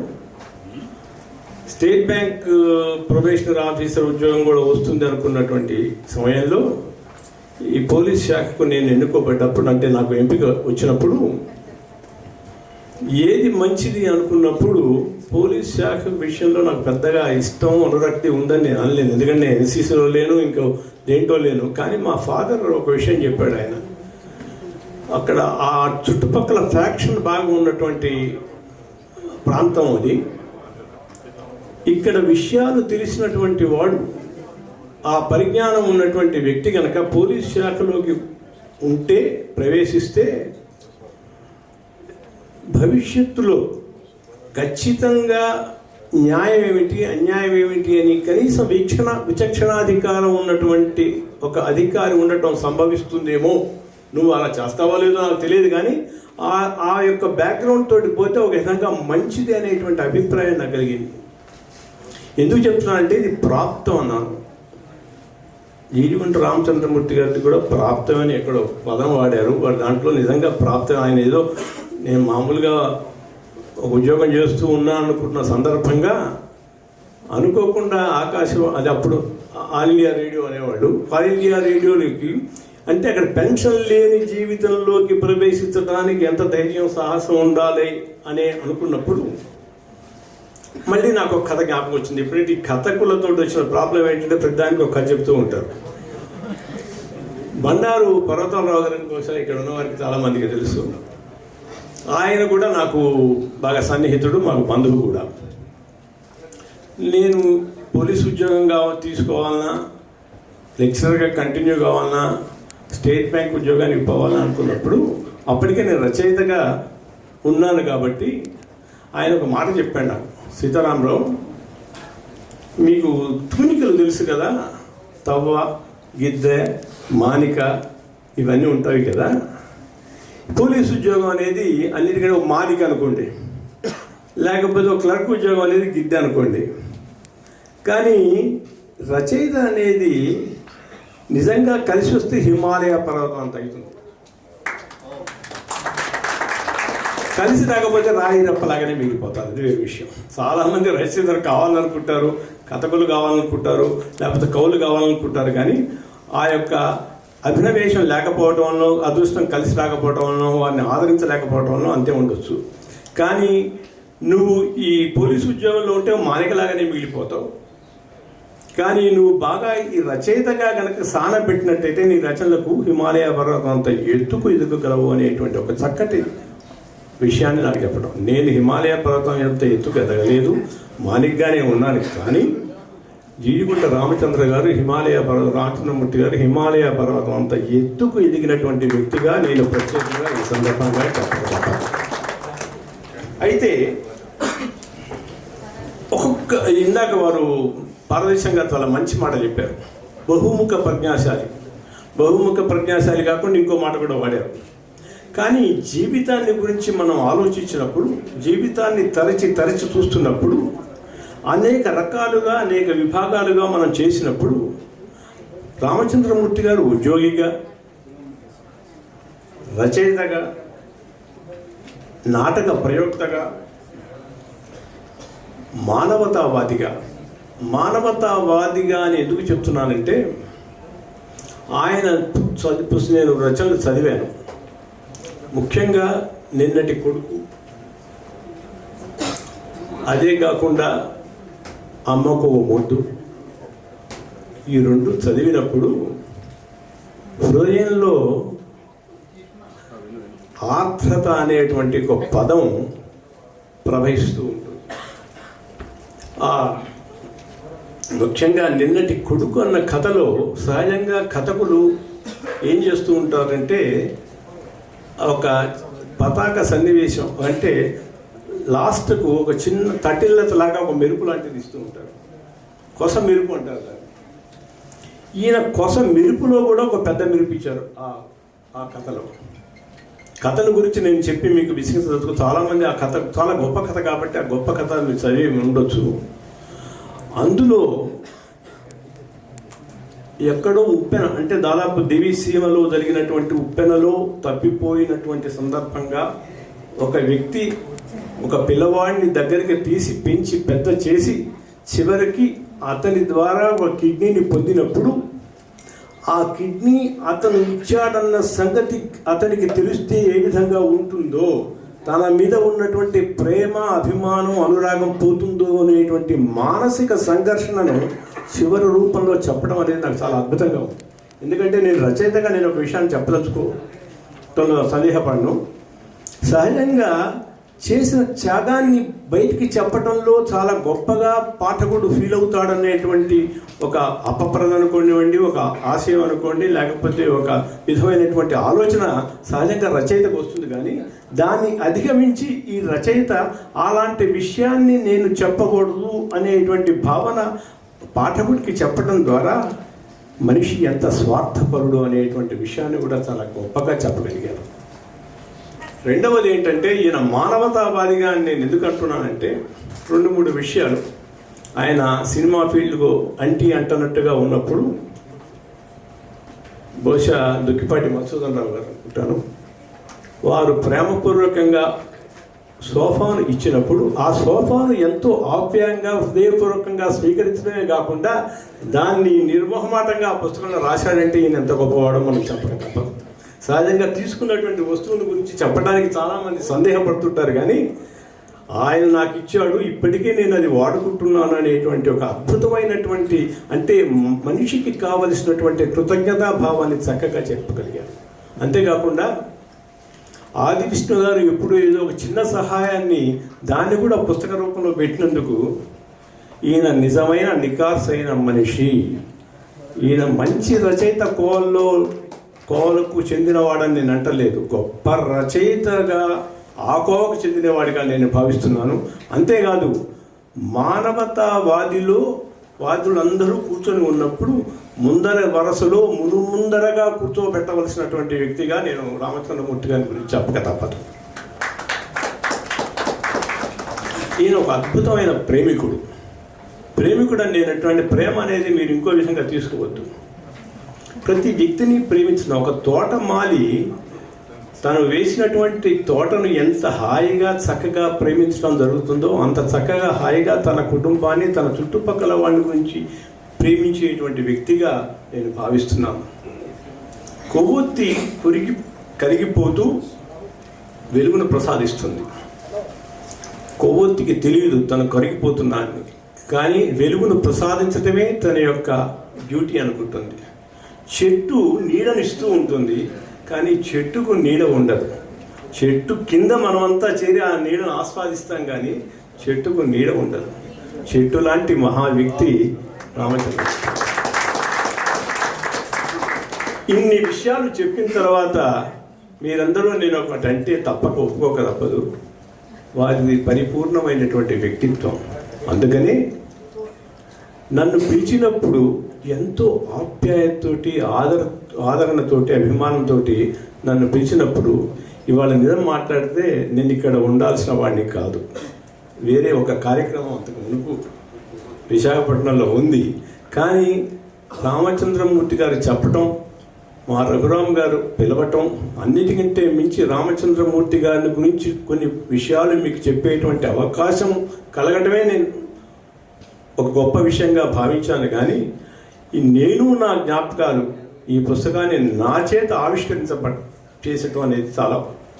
స్టేట్ బ్యాంక్ ప్రొబేషనరీ ఆఫీసర్ ఉద్యోగం కూడా వస్తుంది అనుకున్నటువంటి సమయంలో ఈ పోలీస్ శాఖకు నేను ఎన్నుకోబడ్డప్పుడు, అంటే నాకు ఎంపిక వచ్చినప్పుడు, ఏది మంచిది అనుకున్నప్పుడు పోలీస్ శాఖ విషయంలో నాకు పెద్దగా ఇష్టం, అనురక్తి ఉందని నేను అనలేను. ఎందుకంటే ఎన్సీసీలో లేను, ఇంకో దేంట్లో లేను. కానీ మా ఫాదర్ ఒక విషయం చెప్పాడు. ఆయన అక్కడ ఆ చుట్టుపక్కల ఫ్యాక్షన్ బాగా ఉన్నటువంటి ప్రాంతం అది. ఇక్కడ విషయాలు తెలిసినటువంటి వాడు, ఆ పరిజ్ఞానం ఉన్నటువంటి వ్యక్తి కనుక పోలీస్ శాఖలోకి ఉంటే, ప్రవేశిస్తే భవిష్యత్తులో ఖచ్చితంగా న్యాయం ఏమిటి, అన్యాయం ఏమిటి అని కనీసం విచక్షణాధికారం ఉన్నటువంటి ఒక అధికారి ఉండటం సంభవిస్తుందేమో. నువ్వు అలా చేస్తావో లేదో నాకు తెలియదు, కానీ ఆ యొక్క బ్యాక్గ్రౌండ్ తోటి పోతే ఒక విధంగా మంచిది అనేటువంటి అభిప్రాయం నాకు కలిగింది. ఎందుకు చెప్తున్నానంటే, ఇది ప్రాప్తం అన్నాను. జీడిగుంట రామచంద్రమూర్తి గారికి కూడా ప్రాప్తం అని ఎక్కడో పదం వాడారు. వాడు దాంట్లో నిజంగా ప్రాప్తం. ఆయన ఏదో నేను మామూలుగా ఒక ఉద్యోగం చేస్తూ ఉన్నా అనుకుంటున్న సందర్భంగా అనుకోకుండా ఆకాశం, అది అప్పుడు ఆల్ ఇండియా రేడియో అనేవాళ్ళు, ఆల్ ఇండియా రేడియోకి అంటే అక్కడ పెన్షన్ లేని జీవితంలోకి ప్రవేశించడానికి ఎంత ధైర్యం, సాహసం ఉండాలి అని అనుకున్నప్పుడు మళ్ళీ నాకు ఒక కథ జ్ఞాపకం వచ్చింది. ఇప్పుడైతే ఈ కథకులతో వచ్చిన ప్రాబ్లం ఏంటంటే, ప్రతిదానికి ఒక కథ చెప్తూ ఉంటారు. బండారు పర్వతరావు గారిని బహుశా ఇక్కడ ఉన్న వారికి చాలామందికి తెలుసు. ఆయన కూడా నాకు బాగా సన్నిహితుడు, మాకు బంధువు కూడా. నేను పోలీస్ ఉద్యోగం తీసుకోవాలన్నా, లెక్చరర్గా కంటిన్యూ కావాలన్నా, స్టేట్ బ్యాంక్ ఉద్యోగానికి పోవాలని అనుకున్నప్పుడు అప్పటికే నేను రచయితగా ఉన్నాను కాబట్టి ఆయన ఒక మాట చెప్పాడు నాకు, సీతారామరావు మీకు తూనికలు తెలుసు కదా, తవ్వ, గిద్దె, మానిక ఇవన్నీ ఉంటాయి కదా. పోలీసు ఉద్యోగం అనేది అన్నిటికంటే ఒక మానిక అనుకోండి, లేకపోతే ఒక క్లర్క్ ఉద్యోగం అనేది గిద్దె అనుకోండి. కానీ రచయిత అనేది నిజంగా కలిసి వస్తే హిమాలయ పర్వతం అంత అవుతుంది. కలిసి రాకపోతే రాయి రప్పలాగానే మిగిలిపోతారు. అది వేరే విషయం. చాలామంది రచయితలు కావాలనుకుంటారు, కథకులు కావాలనుకుంటారు, లేకపోతే కవులు కావాలనుకుంటారు. కానీ ఆ యొక్క అభినవేశం లేకపోవడం వల్ల, అదృష్టం కలిసి రాకపోవడం వల్ల, వారిని ఆదరించలేకపోవడం వల్ల అంతే ఉండొచ్చు. కానీ నువ్వు ఈ పోలీసు ఉద్యోగంలో ఉంటే మానికలాగానే మిగిలిపోతావు. కానీ నువ్వు బాగా ఈ రచయితగా కనుక సాన పెట్టినట్టయితే నీ రచనలకు హిమాలయ పర్వతం అంత ఎదుగుగలవు అనేటువంటి ఒక చక్కటి విషయాన్ని నాకు చెప్పడం. నేను హిమాలయ పర్వతం ఎంత ఎత్తుకు ఎదగలేదు, మానిగ్గానే ఉన్నాను. కానీ జీడిగుంట రామచంద్ర గారు రామచంద్రమూర్తి గారు హిమాలయ పర్వతం అంత ఎత్తుకు ఎదిగినటువంటి వ్యక్తిగా నేను ప్రత్యేకంగా ఈ సందర్భంగా చెప్పగలుగుతాను. అయితే ఒక్కొక్క ఇందాక వారు పారదర్శంగా చాలా మంచి మాట చెప్పారు. బహుముఖ ప్రజ్ఞాశాలి కాకుండా ఇంకో మాట కూడా వాడారు. కానీ జీవితాన్ని గురించి మనం ఆలోచించినప్పుడు, జీవితాన్ని తరచి చూస్తున్నప్పుడు, అనేక రకాలుగా అనేక విభాగాలుగా మనం చేసినప్పుడు రామచంద్రమూర్తి గారు ఉద్యోగిగా, రచయితగా, నాటక ప్రయోక్తగా, మానవతావాదిగా అని ఎందుకు చెప్తున్నానంటే ఆయన నేను రచనలు చదివాను. ముఖ్యంగా నిన్నటి కొడుకు, అదే కాకుండా అమ్మకు ఓ మొద్దు, ఈ రెండు చదివినప్పుడు హృదయంలో ఆర్ద్రత అనేటువంటి ఒక పదం ప్రవహిస్తూ ఉంటుంది. ముఖ్యంగా నిన్నటి కొడుకు అన్న కథలో సహజంగా కథకులు ఏం చేస్తూ ఉంటారంటే ఒక పతాక సన్నివేశం అంటే లాస్ట్కు ఒక చిన్న తటిల్లతలాగా ఒక మెరుపు లాంటిది ఇస్తూ ఉంటారు. కొస మెరుపు అంటారు దాన్ని. ఈయన కొస మెరుపులో కూడా ఒక పెద్ద మెరుపు ఇచ్చారు ఆ కథల గురించి నేను చెప్పి మీకు విసిగించదలుచుకో. చాలామంది ఆ కథ చాలా గొప్ప కథ కాబట్టి ఆ గొప్ప కథ మీరు చదివి ఉండొచ్చు. అందులో ఎక్కడో ఉప్పెన అంటే దాదాపు దివిసీమలో జరిగినటువంటి ఉప్పెనలో తప్పిపోయినటువంటి సందర్భంగా ఒక వ్యక్తి ఒక పిల్లవాడిని దగ్గరికి తీసి పెంచి పెద్ద చేసి చివరికి అతని ద్వారా ఒక కిడ్నీని పొందినప్పుడు ఆ కిడ్నీ అతను ఇచ్చాడన్న సంగతి అతనికి తెలిస్తే ఏ విధంగా ఉంటుందో, తన మీద ఉన్నటువంటి ప్రేమ, అభిమానం, అనురాగం పోతుందో అనేటువంటి మానసిక సంఘర్షణను చివరి రూపంలో చెప్పడం అనేది నాకు చాలా అద్భుతంగా ఉంది. ఎందుకంటే నేను రచయితగా నేను ఒక విషయాన్ని చెప్పదలుచుకోవడంలో సందేహపడను. సహజంగా చేసిన త్యాగాన్ని బయటికి చెప్పడంలో చాలా గొప్పగా పాఠకుడు ఫీల్ అవుతాడనేటువంటి ఒక అపప్రద అనుకోండి, ఒక ఆశయం అనుకోండి, లేకపోతే ఒక విధమైనటువంటి ఆలోచన సహజంగా రచయితకు వస్తుంది. కానీ దాన్ని అధిగమించి ఈ రచయిత అలాంటి విషయాన్ని నేను చెప్పకూడదు అనేటువంటి భావన పాఠకుడికి చెప్పడం ద్వారా మనిషి ఎంత స్వార్థపరుడు అనేటువంటి విషయాన్ని కూడా చాలా గొప్పగా చెప్పగలిగారు. రెండవది ఏంటంటే ఈయన మానవతావాదిగా నేను ఎందుకు అంటున్నానంటే 2-3 విషయాలు. ఆయన సినిమా ఫీల్డ్కు అంటనట్టుగా ఉన్నప్పుడు బహుశా దుక్కిపాటి మధుసూదన్ రావు గారు అనుకుంటాను, వారు ప్రేమపూర్వకంగా సోఫాను ఇచ్చినప్పుడు ఆ సోఫాను ఎంతో ఆప్యాయంగా హృదయపూర్వకంగా స్వీకరించడమే కాకుండా దాన్ని నిర్మోహమాటంగా ఆ పుస్తకంలో రాశాడంటే ఈయన ఎంత గొప్పవాడో మనం చెప్పడం తప్పదు. సహజంగా తీసుకున్నటువంటి వస్తువుల గురించి చెప్పడానికి చాలామంది సందేహపడుతుంటారు. కానీ ఆయన నాకు ఇచ్చాడు, ఇప్పటికే నేను అది వాడుకుంటున్నాను అనేటువంటి ఒక అద్భుతమైనటువంటి, అంటే మనిషికి కావలసినటువంటి కృతజ్ఞతా భావాన్ని చక్కగా చెప్పగలిగాను. అంతేకాకుండా ఆది విష్ణు గారు ఎప్పుడు ఏదో ఒక చిన్న సహాయాన్ని దాన్ని కూడా పుస్తక రూపంలో పెట్టినందుకు ఈయన నిజమైన నికార్సైన మనిషి, ఈయన మంచి రచయిత కోవలకు చెందినవాడని నేను అంటలేదు, గొప్ప రచయితగా ఆ కోవకు చెందినవాడిగా నేను భావిస్తున్నాను. అంతేకాదు వాదులందరూ కూర్చొని ఉన్నప్పుడు ముందర వరుసలో ముందరగా కూర్చోబెట్టవలసినటువంటి వ్యక్తిగా నేను రామచంద్రమూర్తి గారి గురించి చెప్పక తప్పదు. ఈయన ఒక అద్భుతమైన ప్రేమికుడు అని నేనటువంటి ప్రేమ అనేది మీరు ఇంకో విధంగా తీసుకోవద్దు. ప్రతి వ్యక్తిని ప్రేమించిన ఒక తోటమాలి తను వేసినటువంటి తోటను ఎంత హాయిగా చక్కగా ప్రేమించడం జరుగుతుందో అంత చక్కగా హాయిగా తన కుటుంబాన్ని, తన చుట్టుపక్కల వాళ్ళ గురించి ప్రేమించేటువంటి వ్యక్తిగా నేను భావిస్తున్నాను. కొవ్వొత్తి కరిగిపోతూ వెలుగును ప్రసాదిస్తుంది. కొవ్వొత్తికి తెలియదు తను కరిగిపోతున్నాను, కానీ వెలుగును ప్రసాదించడమే తన యొక్క డ్యూటీ అనుకుంటుంది. చెట్టు నీడనిస్తూ ఉంటుంది, కానీ చెట్టుకు నీడ ఉండదు. చెట్టు కింద మనమంతా చేరి ఆ నీడను ఆస్వాదిస్తాం, కానీ చెట్టుకు నీడ ఉండదు. చెట్టు లాంటి మహా వ్యక్తి రామచంద్ర. ఇన్ని విషయాలు చెప్పిన తర్వాత మీరందరూ నేను ఒకటి అంటే తప్పక ఒప్పుకోక తప్పదు, వారిది పరిపూర్ణమైనటువంటి వ్యక్తిత్వం. అందుకని నన్ను పిలిచినప్పుడు ఎంతో ఆప్యాయతతోటి, ఆదరణతోటి, అభిమానంతో నన్ను పిలిచినప్పుడు ఇవాళ నిజం మాట్లాడితే నేను ఇక్కడ ఉండాల్సిన వాడిని కాదు. వేరే ఒక కార్యక్రమం అంతకు మునుపు విశాఖపట్నంలో ఉంది, కానీ రామచంద్రమూర్తి గారు చెప్పటం, మా రఘురామ్ గారు పిలవటం, అన్నిటికంటే మించి రామచంద్రమూర్తి గారి గురించి కొన్ని విషయాలు మీకు చెప్పేటువంటి అవకాశం కలగటమే నేను ఒక గొప్ప విషయంగా భావించాను. కానీ నేను నా జ్ఞాపకాలు ఈ పుస్తకాన్ని నా చేత చేసటం అనేది చాలా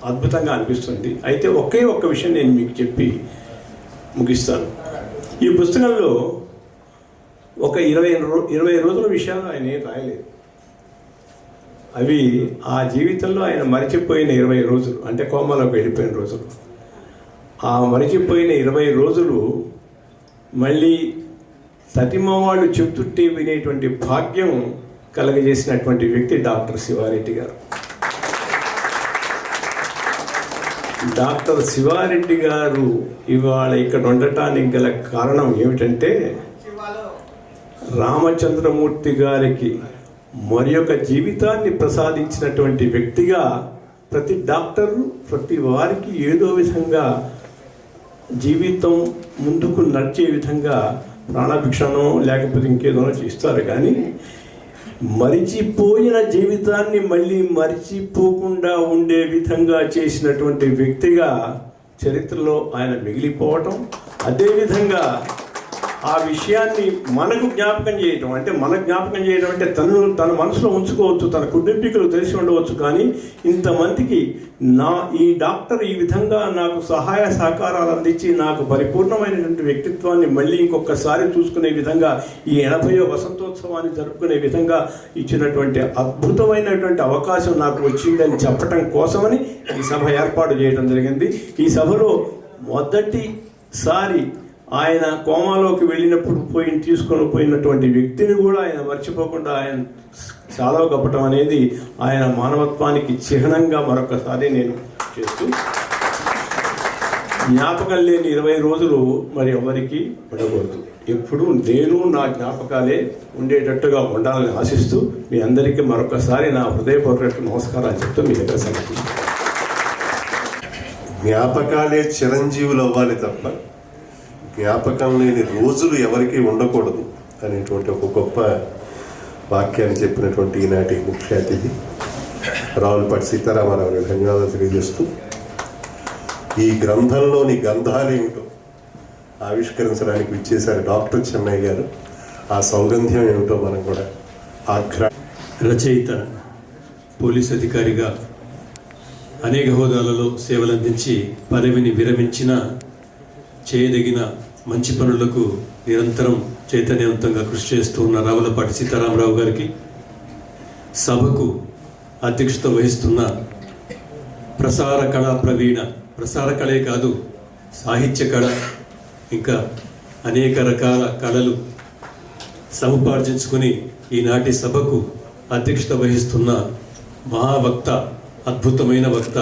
అద్భుతంగా అనిపిస్తుంది. అయితే ఒకే ఒక్క విషయం నేను మీకు చెప్పి ముగిస్తాను. ఈ పుస్తకంలో ఒక 20 రోజుల విషయాలు ఆయన ఏం రాయలేదు. అవి ఆ జీవితంలో ఆయన మరిచిపోయిన 20 రోజులు, అంటే కోమాలోకి వెళ్ళిపోయిన రోజులు. ఆ మరిచిపోయిన 20 రోజులు మళ్ళీ తతిమవాళ్ళు చెప్తుంటే వినేటువంటి భాగ్యం కలగజేసినటువంటి వ్యక్తి డాక్టర్ శివారెడ్డి గారు. డాక్టర్ శివారెడ్డి గారు ఇవాళ ఇక్కడ ఉండటానికి గల కారణం ఏమిటంటే, రామచంద్రమూర్తి గారికి మరి యొక్క జీవితాన్ని ప్రసాదించినటువంటి వ్యక్తిగా ప్రతి డాక్టరు ప్రతి వారికి ఏదో విధంగా జీవితం ముందుకు నడిచే విధంగా ప్రాణభిక్షణం లేకపోతే ఇంకేదో చేస్తారు, కానీ మరిచిపోయిన జీవితాన్ని మళ్ళీ మరిచిపోకుండా ఉండే విధంగా చేసినటువంటి వ్యక్తిగా చరిత్రలో ఆయన మిగిలిపోవటం, అదేవిధంగా ఆ విషయాన్ని మనకు జ్ఞాపకం చేయటం, అంటే అంటే తన మనసులో ఉంచుకోవచ్చు, తన కుటుంబీకులు తెలిసి ఉండవచ్చు, కానీ ఇంతమందికి ఈ డాక్టర్ ఈ విధంగా నాకు సహాయ సహకారాలు అందించి నాకు పరిపూర్ణమైనటువంటి వ్యక్తిత్వాన్ని మళ్ళీ ఇంకొకసారి చూసుకునే విధంగా ఈ 80వ వసంతోత్సవాన్ని జరుపుకునే విధంగా ఇచ్చినటువంటి అద్భుతమైనటువంటి అవకాశం నాకు వచ్చిందని చెప్పటం కోసమని ఈ సభ ఏర్పాటు చేయడం జరిగింది. ఈ సభలో మొదటిసారి ఆయన కోమాలోకి వెళ్ళినప్పుడు తీసుకొని పోయినటువంటి వ్యక్తిని కూడా ఆయన మర్చిపోకుండా ఆయన చాలా గొప్పటం అనేది ఆయన మానవత్వానికి చిహ్నంగా మరొకసారి నేను చేస్తూ, జ్ఞాపకం లేని 20 రోజులు మరి ఎవరికి ఉండకూడదు. ఎప్పుడు నేను నా జ్ఞాపకాలే ఉండేటట్టుగా ఉండాలని ఆశిస్తూ మీ అందరికీ మరొకసారి నా హృదయపూర్వక నమస్కారాలు చెప్తూ మీ దగ్గర సెలవు. జ్ఞాపకాలే చిరంజీవులు అవ్వాలి తప్ప జ్ఞాపకం లేని రోజులు ఎవరికీ ఉండకూడదు అనేటువంటి ఒక గొప్ప వాక్యాన్ని చెప్పినటువంటి ఈనాటి ముఖ్య అతిథి రావులపాటి సీతారామారావు గారికి ధన్యవాదాలు తెలియజేస్తూ, ఈ గ్రంథంలోని గంధాలేమిటో ఆవిష్కరించడానికి విచ్చేశారు డాక్టర్ చెన్నయ్య గారు. ఆ సౌగంధ్యం ఏమిటో మనం కూడా రచయిత, పోలీస్ అధికారిగా అనేక హోదాలలో సేవలందించి పదవిని విరమించిన చేయదగిన మంచి పనులకు నిరంతరం చైతన్యవంతంగా కృషి చేస్తూ ఉన్న రావులపాటి సీతారామరావు గారికి, సభకు అధ్యక్షత వహిస్తున్న ప్రసార కళా ప్రవీణ, ప్రసార కళే కాదు సాహిత్య కళ ఇంకా అనేక రకాల కళలు సముపార్జించుకుని ఈనాటి సభకు అధ్యక్షత వహిస్తున్న మహావక్త, అద్భుతమైన వక్త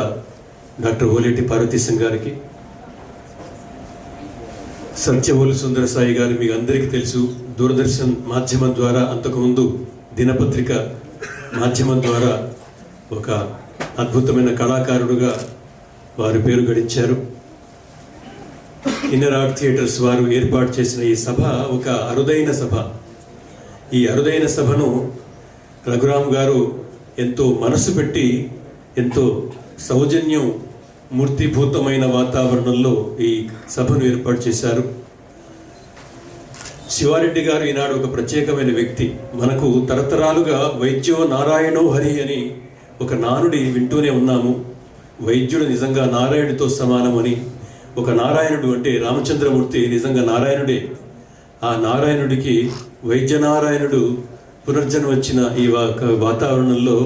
డాక్టర్ ఓలేటి పార్వతీశం గారికి, సత్యవోలు సుందర సాయి గారు మీకు అందరికీ తెలుసు. దూరదర్శన్ మాధ్యమం ద్వారా, అంతకుముందు దినపత్రిక మాధ్యమం ద్వారా ఒక అద్భుతమైన కళాకారుడుగా వారు పేరు గడించారు. ఇన్నర్ ఆర్ట్ థియేటర్స్ వారు ఏర్పాటు చేసిన ఈ సభ ఒక అరుదైన సభ. ఈ అరుదైన సభను రఘురామ్ గారు ఎంతో మనసు పెట్టి, ఎంతో సౌజన్యం మూర్తిభూతమైన వాతావరణంలో ఈ సభను ఏర్పాటు చేశారు. శివారెడ్డి గారు ఈనాడు ఒక ప్రత్యేకమైన వ్యక్తి. మనకు తరతరాలుగా వైద్యో నారాయణో హరి అని ఒక నానుడి వింటూనే ఉన్నాము. వైద్యుడు నిజంగా నారాయణుడితో సమానమని. ఒక నారాయణుడు అంటే రామచంద్రమూర్తి నిజంగా నారాయణుడే. ఆ నారాయణుడికి వైద్యనారాయణుడు పునర్జన్మ వచ్చిన ఈ వాతావరణంలో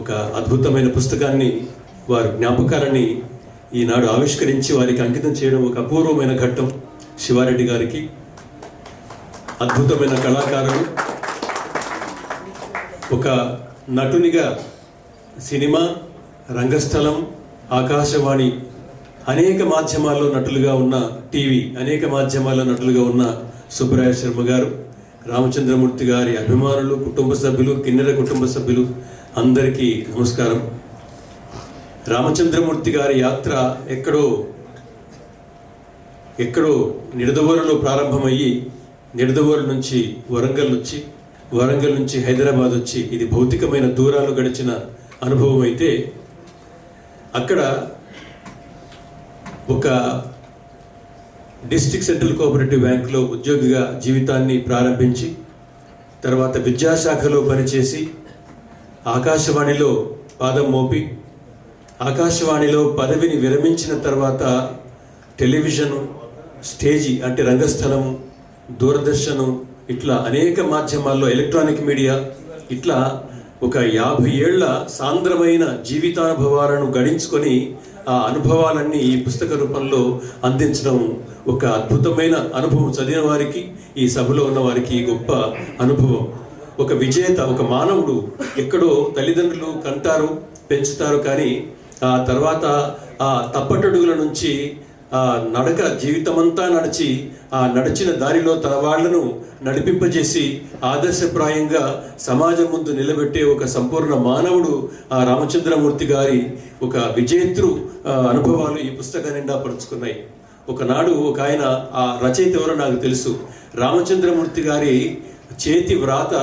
ఒక అద్భుతమైన పుస్తకాన్ని, వారి జ్ఞాపకాలని ఈనాడు ఆవిష్కరించి వారికి అంకితం చేయడం ఒక అపూర్వమైన ఘట్టం. శివారెడ్డి గారికి అద్భుతమైన కళాకారుడు, ఒక నటునిగా సినిమా, రంగస్థలం, ఆకాశవాణి అనేక మాధ్యమాల్లో నటులుగా ఉన్న, టీవీ అనేక మాధ్యమాల్లో నటులుగా ఉన్న సుబ్బరాయ శర్మ గారు, రామచంద్రమూర్తి గారి అభిమానులు, కుటుంబ సభ్యులు, కిన్నెర కుటుంబ సభ్యులు అందరికీ నమస్కారం. రామచంద్రమూర్తి గారి యాత్ర ఎక్కడో నిడదవోలులో ప్రారంభమయ్యి, నిడదవోలు నుంచి వరంగల్ వచ్చి, వరంగల్ నుంచి హైదరాబాద్ వచ్చి, ఇది భౌతికమైన దూరాలు గడిచిన అనుభవం అయితే, అక్కడ ఒక డిస్ట్రిక్ట్ సెంట్రల్ కోఆపరేటివ్ బ్యాంకులో ఉద్యోగిగా జీవితాన్ని ప్రారంభించి, తర్వాత విద్యాశాఖలో పనిచేసి, ఆకాశవాణిలో పాదం మోపి, ఆకాశవాణిలో పదవిని విరమించిన తర్వాత టెలివిజను, స్టేజి అంటే రంగస్థలము, దూరదర్శను, ఇట్లా అనేక మాధ్యమాల్లో, ఎలక్ట్రానిక్ మీడియా, ఇట్లా ఒక 50 ఏళ్ల సాంద్రమైన జీవితానుభవాలను గడించుకొని ఆ అనుభవాలన్నీ ఈ పుస్తక రూపంలో అందించడం ఒక అద్భుతమైన అనుభవం. చదివిన వారికి, ఈ సభలో ఉన్న వారికి గొప్ప అనుభవం. ఒక విజేత, ఒక మానవుడు ఎక్కడో తల్లిదండ్రులు కంటారు, పెంచుతారు, కానీ ఆ తర్వాత ఆ తప్పటడుగుల నుంచి ఆ నడక జీవితమంతా నడిచి, ఆ నడిచిన దారిలో తన వాళ్లను నడిపింపజేసి ఆదర్శప్రాయంగా సమాజం ముందు నిలబెట్టే ఒక సంపూర్ణ మానవుడు ఆ రామచంద్రమూర్తి గారి ఒక విజేతృ అనుభవాలు ఈ పుస్తకం నిండా పరుచుకున్నాయి. ఒకనాడు ఒక ఆయన, ఆ రచయిత ఎవరో నాకు తెలుసు, రామచంద్రమూర్తి గారి చేతి వ్రాత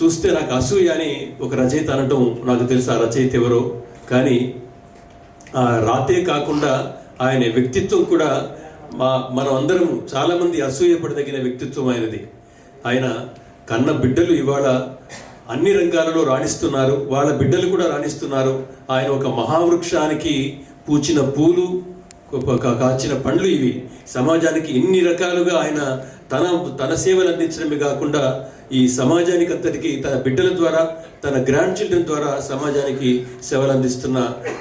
చూస్తే నాకు అసూయ అని ఒక రచయిత అనటం నాకు తెలుసు. ఆ రచయిత ఎవరో, కానీ ఆ రాతే కాకుండా ఆయన వ్యక్తిత్వం కూడా మనం అందరం చాలామంది అసూయపడదగిన వ్యక్తిత్వం ఆయనది. ఆయన కన్న బిడ్డలు ఇవాళ అన్ని రంగాలలో రాణిస్తున్నారు, వాళ్ళ బిడ్డలు కూడా రాణిస్తున్నారు. ఆయన ఒక మహావృక్షానికి పూచిన పూలు, కాచిన పండ్లు ఇవి. సమాజానికి ఇన్ని రకాలుగా ఆయన తన సేవలు అందించడమే కాకుండా ఈ సమాజానికి అంతటికి తన బిడ్డల ద్వారా, తన గ్రాండ్ చిల్డ్రన్ ద్వారా సమాజానికి సేవలు అందిస్తున్న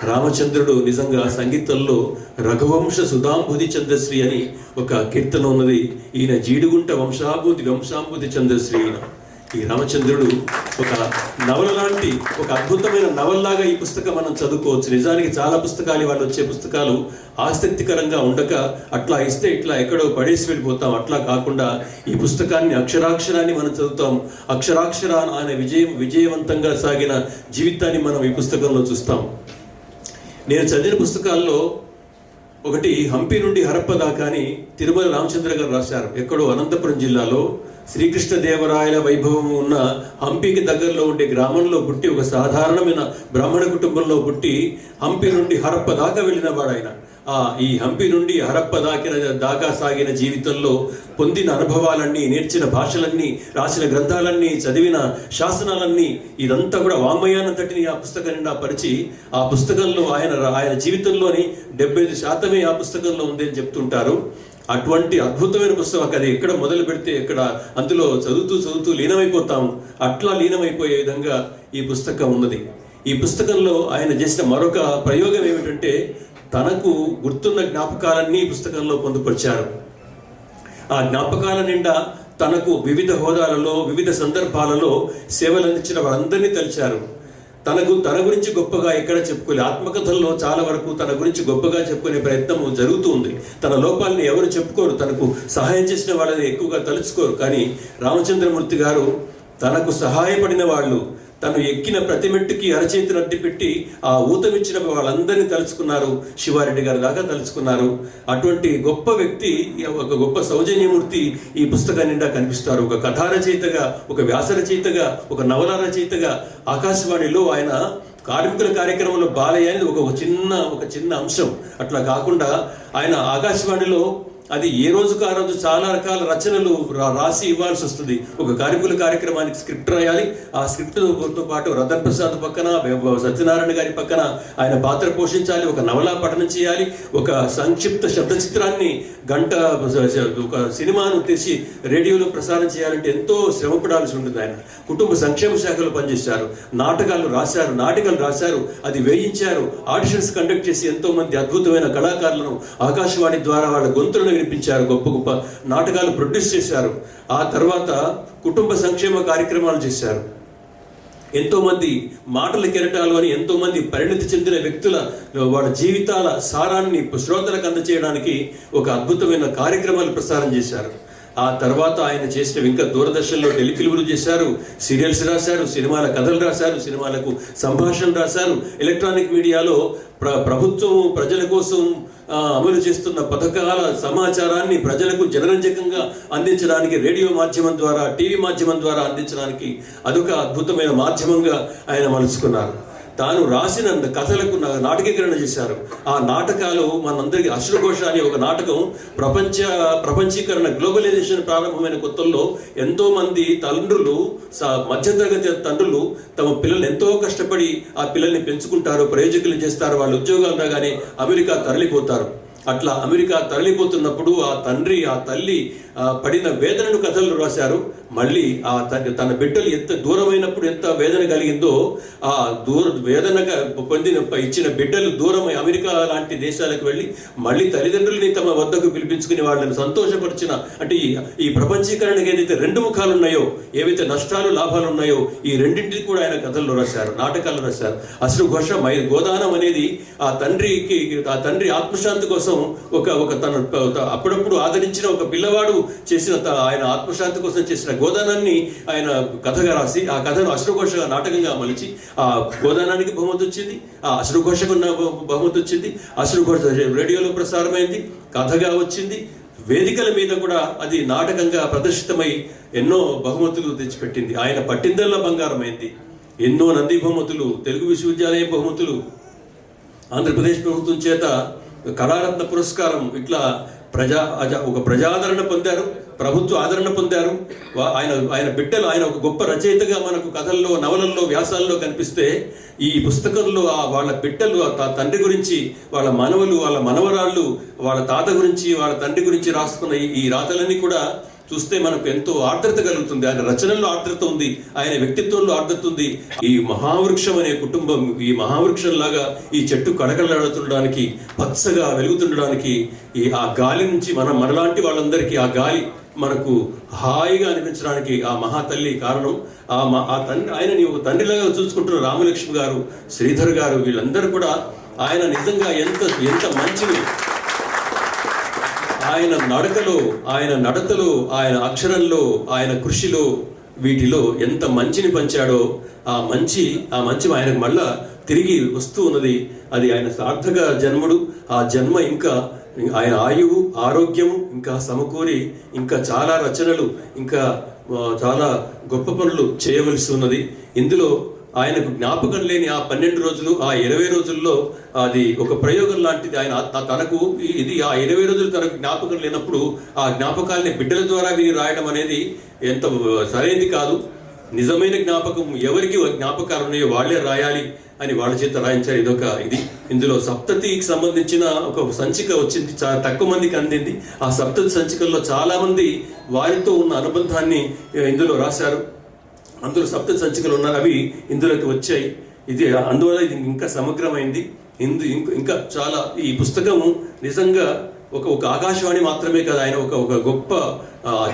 రామచంద్రుడు నిజంగా సంగీతంలో రఘువంశ సుధాంబుధి చంద్రశ్రీ అని ఒక కీర్తన ఉన్నది. ఈయన జీడుగుంట వంశాంబుధి చంద్రశ్రీ. ఈ రామచంద్రుడు ఒక నవల లాంటి, ఒక అద్భుతమైన నవల్లాగా ఈ పుస్తకం మనం చదువుకోవచ్చు. నిజానికి చాలా పుస్తకాలు వాళ్ళు వచ్చే పుస్తకాలు ఆసక్తికరంగా ఉండక అట్లా ఇస్తే ఇట్లా ఎక్కడో పడేసి వెళ్ళిపోతాం. అట్లా కాకుండా ఈ పుస్తకాన్ని అక్షరాక్షరాన్ని మనం చదువుతాం. అక్షరాక్షర అనే విజయవంతంగా సాగిన జీవితాన్ని మనం ఈ పుస్తకంలో చూస్తాం. నేను చదివిన పుస్తకాల్లో ఒకటి హంపి నుండి హరప్ప దాకా అని తిరుమల రామచంద్ర గారు రాశారు. ఎక్కడో అనంతపురం జిల్లాలో శ్రీకృష్ణదేవరాయల వైభవం ఉన్న హంపీకి దగ్గరలో ఉండే గ్రామంలో పుట్టి, ఒక సాధారణమైన బ్రాహ్మణ కుటుంబంలో పుట్టి హంపి నుండి హరప్ప దాకా వెళ్ళిన వాడు ఆయన. ఈ హంపి నుండి హరప్ప దాకా సాగిన జీవితంలో పొందిన అనుభవాలన్నీ, నేర్చిన భాషలన్నీ, రాసిన గ్రంథాలన్నీ, చదివిన శాసనాలన్నీ, ఇదంతా కూడా వాంగ్మయాన్నంతటిని ఆ పుస్తకం నిండా పరిచి, ఆ పుస్తకంలో ఆయన జీవితంలోని 75% ఆ పుస్తకంలో ఉందని చెప్తుంటారు. అటువంటి అద్భుతమైన పుస్తకం. అది ఎక్కడ మొదలు పెడితే ఎక్కడ అందులో చదువుతూ లీనమైపోతాము. అట్లా లీనమైపోయే విధంగా ఈ పుస్తకం ఉన్నది. ఈ పుస్తకంలో ఆయన చేసిన మరొక ప్రయోగం ఏమిటంటే, తనకు గుర్తున్న జ్ఞాపకాలన్నీ పుస్తకంలో పొందుపరిచారు. ఆ జ్ఞాపకాల నిండా తనకు వివిధ హోదాలలో, వివిధ సందర్భాలలో సేవలు అందించిన వారందరినీ తలిచారు. తన గురించి గొప్పగా ఎక్కడ చెప్పుకోలే. ఆత్మకథల్లో చాలా వరకు తన గురించి గొప్పగా చెప్పుకునే ప్రయత్నం జరుగుతూ ఉంది. తన లోపాలని ఎవరు చెప్పుకోరు, తనకు సహాయం చేసిన వాళ్ళని ఎక్కువగా తలుచుకోరు. కానీ రామచంద్రమూర్తి గారు తనకు సహాయపడిన వాళ్ళు, తను ఎక్కిన ప్రతి మెట్టుకి అరచేతిని అడ్డుపెట్టి ఆ ఊతమిచ్చిన వాళ్ళందరినీ తలుచుకున్నారు. శివారెడ్డి గారు దాకా తలుచుకున్నారు. అటువంటి గొప్ప వ్యక్తి, ఒక గొప్ప సౌజన్యమూర్తి ఈ పుస్తకం నిండా కనిపిస్తారు. ఒక కథా రచయితగా, ఒక వ్యాస రచయితగా, ఒక నవల రచయితగా. ఆకాశవాణిలో ఆయన కార్మికుల కార్యక్రమంలో బాలయ్య అనేది ఒక చిన్న అంశం. అట్లా కాకుండా ఆయన ఆకాశవాణిలో అది ఏ రోజుకు ఆ రోజు చాలా రకాల రచనలు రాసి ఇవ్వాల్సి వస్తుంది. ఒక కార్మికుల కార్యక్రమానికి స్క్రిప్ట్ రాయాలి. ఆ స్క్రిప్ట్తో పాటు రతన్ ప్రసాద్ పక్కన, సత్యనారాయణ గారి పక్కన ఆయన పాత్ర పోషించాలి. ఒక నవలా పఠనం చేయాలి. ఒక సంక్షిప్త శబ్ద చిత్రాన్ని గంట, ఒక సినిమాను తెచ్చి రేడియోలో ప్రసారం చేయాలంటే ఎంతో శ్రమపడాల్సి ఉంటుంది. ఆయన కుటుంబ సంక్షేమ శాఖలో పనిచేశారు. నాటకాలు రాశారు, అది వేయించారు. ఆడిషన్స్ కండక్ట్ చేసి ఎంతో మంది అద్భుతమైన కళాకారులను ఆకాశవాణి ద్వారా వాళ్ళ గొంతులను వినిపించారు. గొప్ప నాటకాలు ప్రొడ్యూస్ చేశారు. ఆ తర్వాత కుటుంబ సంక్షేమ కార్యక్రమాలు చేశారు. ఎంతో మంది మాటల కెరటాలు అని ఎంతో మంది పరిణతి చెందిన వ్యక్తుల వాళ్ళ జీవితాల సారాన్ని శ్రోతలకు అందచేయడానికి ఒక అద్భుతమైన కార్యక్రమాలు ప్రసారం చేశారు. ఆ తర్వాత ఆయన చేసిన ఇంకా దూరదర్శన్లో టెలిఫిల్ములు చేశారు, సీరియల్స్ రాశారు, సినిమాల కథలు రాశారు, సినిమాలకు సంభాషణ రాశారు. ఎలక్ట్రానిక్ మీడియాలో ప్రభుత్వం ప్రజల కోసం అమలు చేస్తున్న పథకాల సమాచారాన్ని ప్రజలకు జనరంజకంగా అందించడానికి రేడియో మాధ్యమం ద్వారా, టీవీ మాధ్యమం ద్వారా అందించడానికి అదొక అద్భుతమైన మాధ్యమంగా ఆయన మలుచుకున్నారు. తాను రాసిన కథలకు నాటకీకరణ చేశారు. ఆ నాటకాలు మనందరికీ అశ్రుఘోష అనే ఒక నాటకం ప్రపంచీకరణ, గ్లోబలైజేషన్ ప్రారంభమైన కొత్తల్లో ఎంతో మంది తండ్రులు, మధ్యతరగతి తండ్రులు తమ పిల్లలు ఎంతో కష్టపడి ఆ పిల్లల్ని పెంచుకుంటారు, ప్రయోజకులు చేస్తారు. వాళ్ళు ఉద్యోగాలు రాగానే అమెరికా తరలిపోతారు. అట్లా అమెరికా తరలిపోతున్నప్పుడు ఆ తండ్రి, ఆ తల్లి పడిన వేదనను కథలు రాశారు. మళ్ళీ ఆ తన బిడ్డలు ఎంత దూరమైనప్పుడు ఎంత వేదన కలిగిందో, ఆ వేదనగా ఇచ్చిన బిడ్డలు దూరమై అమెరికా లాంటి దేశాలకు వెళ్ళి మళ్ళీ తల్లిదండ్రులని తమ వద్దకు పిలిపించుకుని వాళ్ళని సంతోషపరిచిన, అంటే ఈ ప్రపంచీకరణకి ఏదైతే 2 ముఖాలు ఉన్నాయో, ఏవైతే నష్టాలు లాభాలు ఉన్నాయో, ఈ రెండింటికి కూడా ఆయన కథల్లో రాశారు, నాటకాలు రాశారు. అశ్రుఘోష గోదానం అనేది ఆ తండ్రి ఆత్మశాంతి కోసం ఒక తన అప్పుడప్పుడు ఆదరించిన ఒక పిల్లవాడు చేసిన ఆయన ఆత్మశాంతి కోసం చేసిన గోదానాన్ని ఆయన కథగా రాసి, ఆ కథను అశ్రుఘోష నాటకంగా మలిచి ఆ గోదానానికి బహుమతి వచ్చింది, ఆ అశ్రుఘోషకు బహుమతి వచ్చింది. అశ్రుఘోష రేడియోలో ప్రసారమైంది, కథగా వచ్చింది. వేదికల మీద కూడా అది నాటకంగా ప్రదర్శితమై ఎన్నో బహుమతులు తెచ్చిపెట్టింది. ఆయన పట్టిందల్లా బంగారమైంది. ఎన్నో నంది బహుమతులు, తెలుగు విశ్వవిద్యాలయ బహుమతులు, ఆంధ్రప్రదేశ్ ప్రభుత్వం చేత కళారత్న పురస్కారం, ఇట్లా ఒక ప్రజాదరణ పొందారు, ప్రభుత్వ ఆదరణ పొందారు. ఆయన బిడ్డలు, ఆయన ఒక గొప్ప రచయితగా మనకు కథల్లో, నవలల్లో, వ్యాసాల్లో కనిపిస్తే, ఈ పుస్తకంలో వాళ్ళ బిడ్డలు, తండ్రి గురించి, వాళ్ళ మనవలు, వాళ్ళ మనవరాళ్ళు, వాళ్ళ తాత గురించి, వాళ్ళ తండ్రి గురించి రాసుకున్న ఈ రాతలన్నీ కూడా చూస్తే మనకు ఎంతో ఆర్ద్రత కలుగుతుంది. ఆయన రచనల్లో ఆర్ద్రత ఉంది, ఆయన వ్యక్తిత్వంలో ఆర్ద్రత ఉంది. ఈ మహావృక్షం అనే కుటుంబం, ఈ మహావృక్షంలాగా ఈ చెట్టు కడకడలాడుతుండడానికి, పచ్చగా వెలుగుతుండడానికి, ఆ గాలి నుంచి మనలాంటి వాళ్ళందరికీ ఆ గాలి మనకు హాయిగా అనిపించడానికి ఆ మహాతల్లి కారణం. ఆయనని ఒక తండ్రిలాగా చూసుకుంటున్న రామలక్ష్మి గారు, శ్రీధర్ గారు, వీళ్ళందరూ కూడా ఆయన నిజంగా ఎంత మంచివి. ఆయన నడకలో, ఆయన నడతలో, ఆయన అక్షరంలో, ఆయన కృషిలో, వీటిలో ఎంత మంచిని పంచాడో ఆ మంచి ఆయనకు మళ్ళా తిరిగి వస్తూ ఉన్నది. అది ఆయన సార్థక జన్ముడు. ఆ జన్మ ఇంకా ఆయన ఆయువు, ఆరోగ్యం ఇంకా సమకూరి, ఇంకా చాలా రచనలు, ఇంకా చాలా గొప్ప పనులు చేయవలసి ఉన్నది. ఇందులో ఆయనకు జ్ఞాపకం లేని ఆ 12 రోజులు, ఆ 20 రోజుల్లో అది ఒక ప్రయోగం లాంటిది. ఆయన తనకు ఇది ఆ 20 రోజులు తనకు జ్ఞాపకం లేనప్పుడు ఆ జ్ఞాపకాలని బిడ్డల ద్వారా విని రాయడం అనేది ఎంత సరైనది కాదు. నిజమైన జ్ఞాపకం ఎవరికి జ్ఞాపకాలు ఉన్నాయో వాళ్ళే రాయాలి అని వాళ్ళ చేత రాయించారు. ఇది ఇందులో సప్తతికి సంబంధించిన ఒక సంచిక వచ్చింది, చాలా తక్కువ మందికి అందింది. ఆ సప్తతి సంచికల్లో చాలా మంది వారితో ఉన్న అనుబంధాన్ని ఇందులో రాశారు. అందులో సప్తతి సంచికలు ఉన్నారు, అవి ఇందులోకి వచ్చాయి. అందువల్ల ఇది ఇంకా సమగ్రమైంది. ఇంకా చాలా ఈ పుస్తకము నిజంగా ఒక ఆకాశవాణి మాత్రమే కాదు, ఆయన ఒక గొప్ప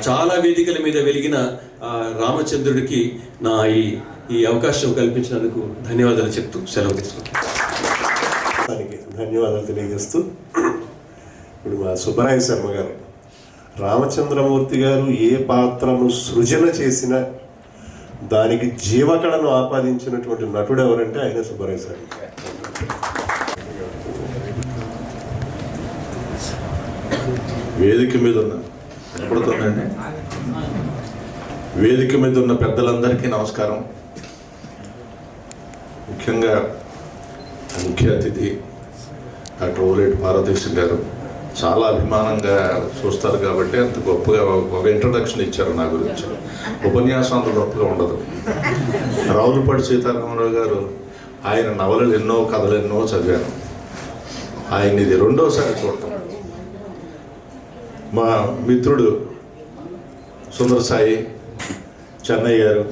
చాలా వేదికల మీద వెలిగిన రామచంద్రుడికి నా ఈ అవకాశం కల్పించినందుకు ధన్యవాదాలు చెప్తూ సెలవు తీసుకుంటాను. దానికి ధన్యవాదాలు తెలియజేస్తూ ఇప్పుడు మా సుబ్బరాయ శర్మ గారు, రామచంద్రమూర్తి గారు ఏ పాత్రను సృజన చేసినా దానికి జీవకళను ఆపాదించినటువంటి నటుడు ఎవరంటే ఆయన సుబ్బరాయ సార్. వేదిక మీద ఉన్న కనపడుతుందండి, వేదిక మీద ఉన్న పెద్దలందరికీ నమస్కారం. ముఖ్యంగా ముఖ్య అతిథి డాక్టర్ ఓలేటి పార్వతీశం గారు చాలా అభిమానంగా చూస్తారు కాబట్టి అంత గొప్పగా ఒక ఇంట్రడక్షన్ ఇచ్చారు నా గురించి. ఉపన్యాసం అంత గొప్పగా ఉండదు. రావులపాటి సీతారామరావు గారు ఆయన నవలలు ఎన్నో, కథలు ఎన్నో చదివాను. ఆయన ఇది రెండోసారి చూడటం. మా మిత్రుడు సుందర సాయి, చెన్నై గారు,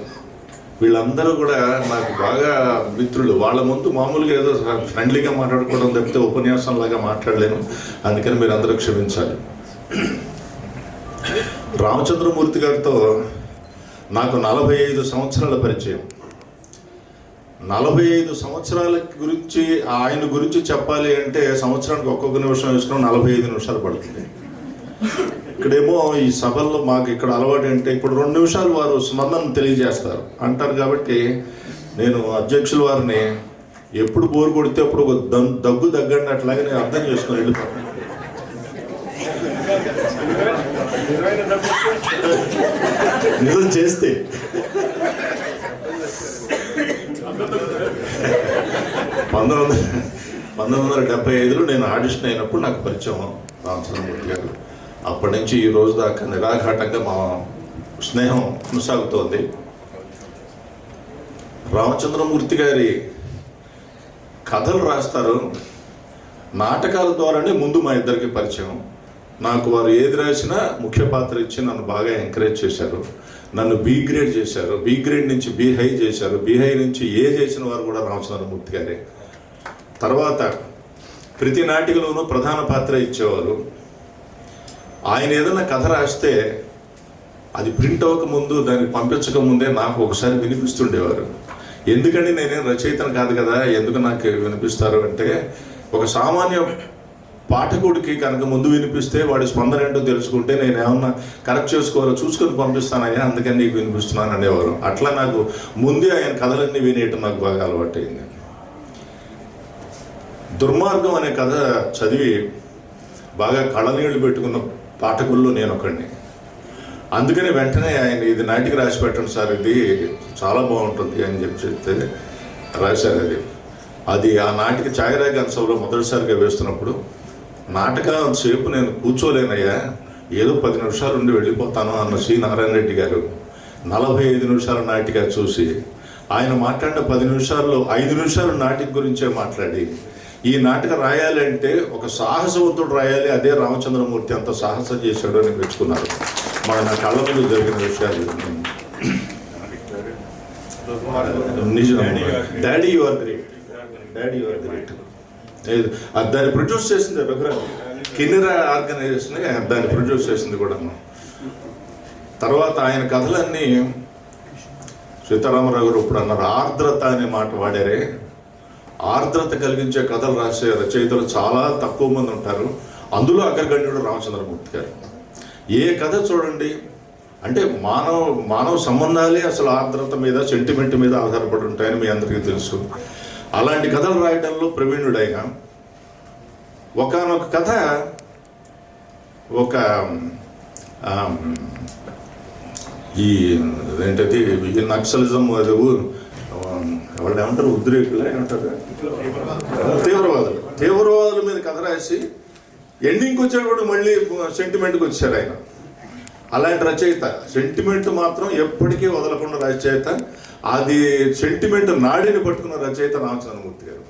వీళ్ళందరూ కూడా నాకు బాగా మిత్రులు. వాళ్ళ ముందు మామూలుగా ఏదో ఫ్రెండ్లీగా మాట్లాడుకోవడం తప్పితే ఉపన్యాసంలాగా మాట్లాడలేను, అందుకని మీరు అందరూ క్షమించాలి. రామచంద్రమూర్తి గారితో నాకు 45 సంవత్సరాల పరిచయం. 45 సంవత్సరాల గురించి ఆయన గురించి చెప్పాలి అంటే సంవత్సరానికి ఒక్కొక్క నిమిషం వేసుకుని 45 నిమిషాలు పడుతుంది. ఇక్కడేమో ఈ సభల్లో మాకు ఇక్కడ అలవాటు అంటే ఇప్పుడు 2 నిమిషాలు వారు స్పందన తెలియజేస్తారు అంటారు. కాబట్టి నేను అధ్యక్షుల వారిని ఎప్పుడు బోరు కొడితే అప్పుడు ఒక దగ్గు దగ్గండి అట్లాగే నేను అర్థం చేసుకుని వెళ్ళిపోతాను. నిజం చేస్తే 1975లో నేను ఆడిషన్ అయినప్పుడు నాకు పరిచయం రామచంద్రమూర్తి గారు. అప్పటి నుంచి ఈ రోజు దాకా నిరాఘాటంగా మా స్నేహం కొనసాగుతోంది. రామచంద్రమూర్తి గారి కథలు రాస్తారు, నాటకాల ద్వారానే ముందు మా ఇద్దరికి పరిచయం. నాకు వారు ఏది రాసినా ముఖ్య పాత్ర ఇచ్చి నన్ను బాగా ఎంకరేజ్ చేశారు. నన్ను బి గ్రేడ్ చేశారు, బి గ్రేడ్ నుంచి బి హై చేశారు, బి హై నుంచి ఏ చేసిన వారు కూడా రామచంద్రమూర్తి గారే. తర్వాత ప్రతి నాటికలోనూ ప్రధాన పాత్ర ఇచ్చేవారు. ఆయన ఏదైనా కథ రాస్తే అది ప్రింట్ అవ్వకముందు, దాన్ని పంపించక ముందే నాకు ఒకసారి వినిపిస్తుండేవారు. ఎందుకంటే నేనేం రచయితను కాదు కదా, ఎందుకు నాకు వినిపిస్తారు అంటే, ఒక సామాన్య పాఠకుడికి కనుక ముందు వినిపిస్తే వాడి స్పందన ఏంటో తెలుసుకుంటే నేను ఏమన్నా కరెక్ట్ చేసుకోవాలో చూసుకొని పంపిస్తానయ్యా, అందుకని నీకు వినిపిస్తున్నాను అనేవారు. అట్లా నాకు ముందే ఆయన కథలన్నీ వినేయటం నాకు బాగా అలవాటైంది. దుర్మార్గం అనే కథ చదివి బాగా కళ్ళనీళ్ళు పెట్టుకున్న పాఠకుల్లో నేను ఒకడిని. అందుకని వెంటనే ఆయన ఇది నాటికి రాసి పెట్టండి సార్, ఇది చాలా బాగుంటుంది అని చెప్తే రాశారు. అది ఆ నాటిక ఛాయరాగాన్ సభలో మొదటిసారిగా వేస్తున్నప్పుడు నాటకం సేపు నేను కూర్చోలేనయ్యా, ఏదో 10 నిమిషాలు ఉండి వెళ్ళిపోతాను అన్న శ్రీ నారాయణ రెడ్డి గారు 45 నిమిషాల నాటిక చూసి ఆయన మాట్లాడిన 10 నిమిషాల్లో 5 నిమిషాలు నాటిక గురించే మాట్లాడి, ఈ నాటకం రాయాలంటే ఒక సాహసవంతుడు రాయాలి, అదే రామచంద్రమూర్తి అంత సాహసం చేశాడు అని మెచ్చుకున్నారు. నా కళ్ళ ముందు జరిగిన విషయాలు. నిజం. Daddy you are great, daddy you are great. దాన్ని ప్రొడ్యూస్ చేసింది రఘురామ్, కిన్నెరా ఆర్గనైజేషన్ దాన్ని ప్రొడ్యూస్ చేసింది కూడా. తర్వాత ఆయన కథలన్నీ సీతారామరావు గారు ఇప్పుడు అన్నారు, ఆర్ద్రత అనే మాట వాడారే. ఆర్ద్రత కలిగించే కథలు రాసే రచయితలు చాలా తక్కువ మంది ఉంటారు. అందులో అగ్రగణ్యుడు రామచంద్రమూర్తి గారు. ఏ కథ చూడండి అంటే మానవ సంబంధాలే అసలు ఆర్ద్రత మీద, సెంటిమెంట్ మీద ఆధారపడి ఉంటాయని మీ అందరికీ తెలుసు. అలాంటి కథలు రాయడంలో ప్రవీణుడైన ఒకానొక కథ, ఒక ఈ ఏంటది ఈ నక్సలిజం అది వాళ్ళు ఏమంటారు, ఉద్రేకులు ఏమంటారు, తీవ్రవాదుల మీద కథ రాసి ఎండింగ్కి వచ్చేటప్పుడు మళ్ళీ సెంటిమెంట్కి వచ్చారు ఆయన. అలాంటి రచయిత, సెంటిమెంట్ మాత్రం ఎప్పటికీ వదలకుండా రచయిత, అది సెంటిమెంట్ నాడిని పట్టుకున్న రచయిత రామచంద్రమూర్తి గారు.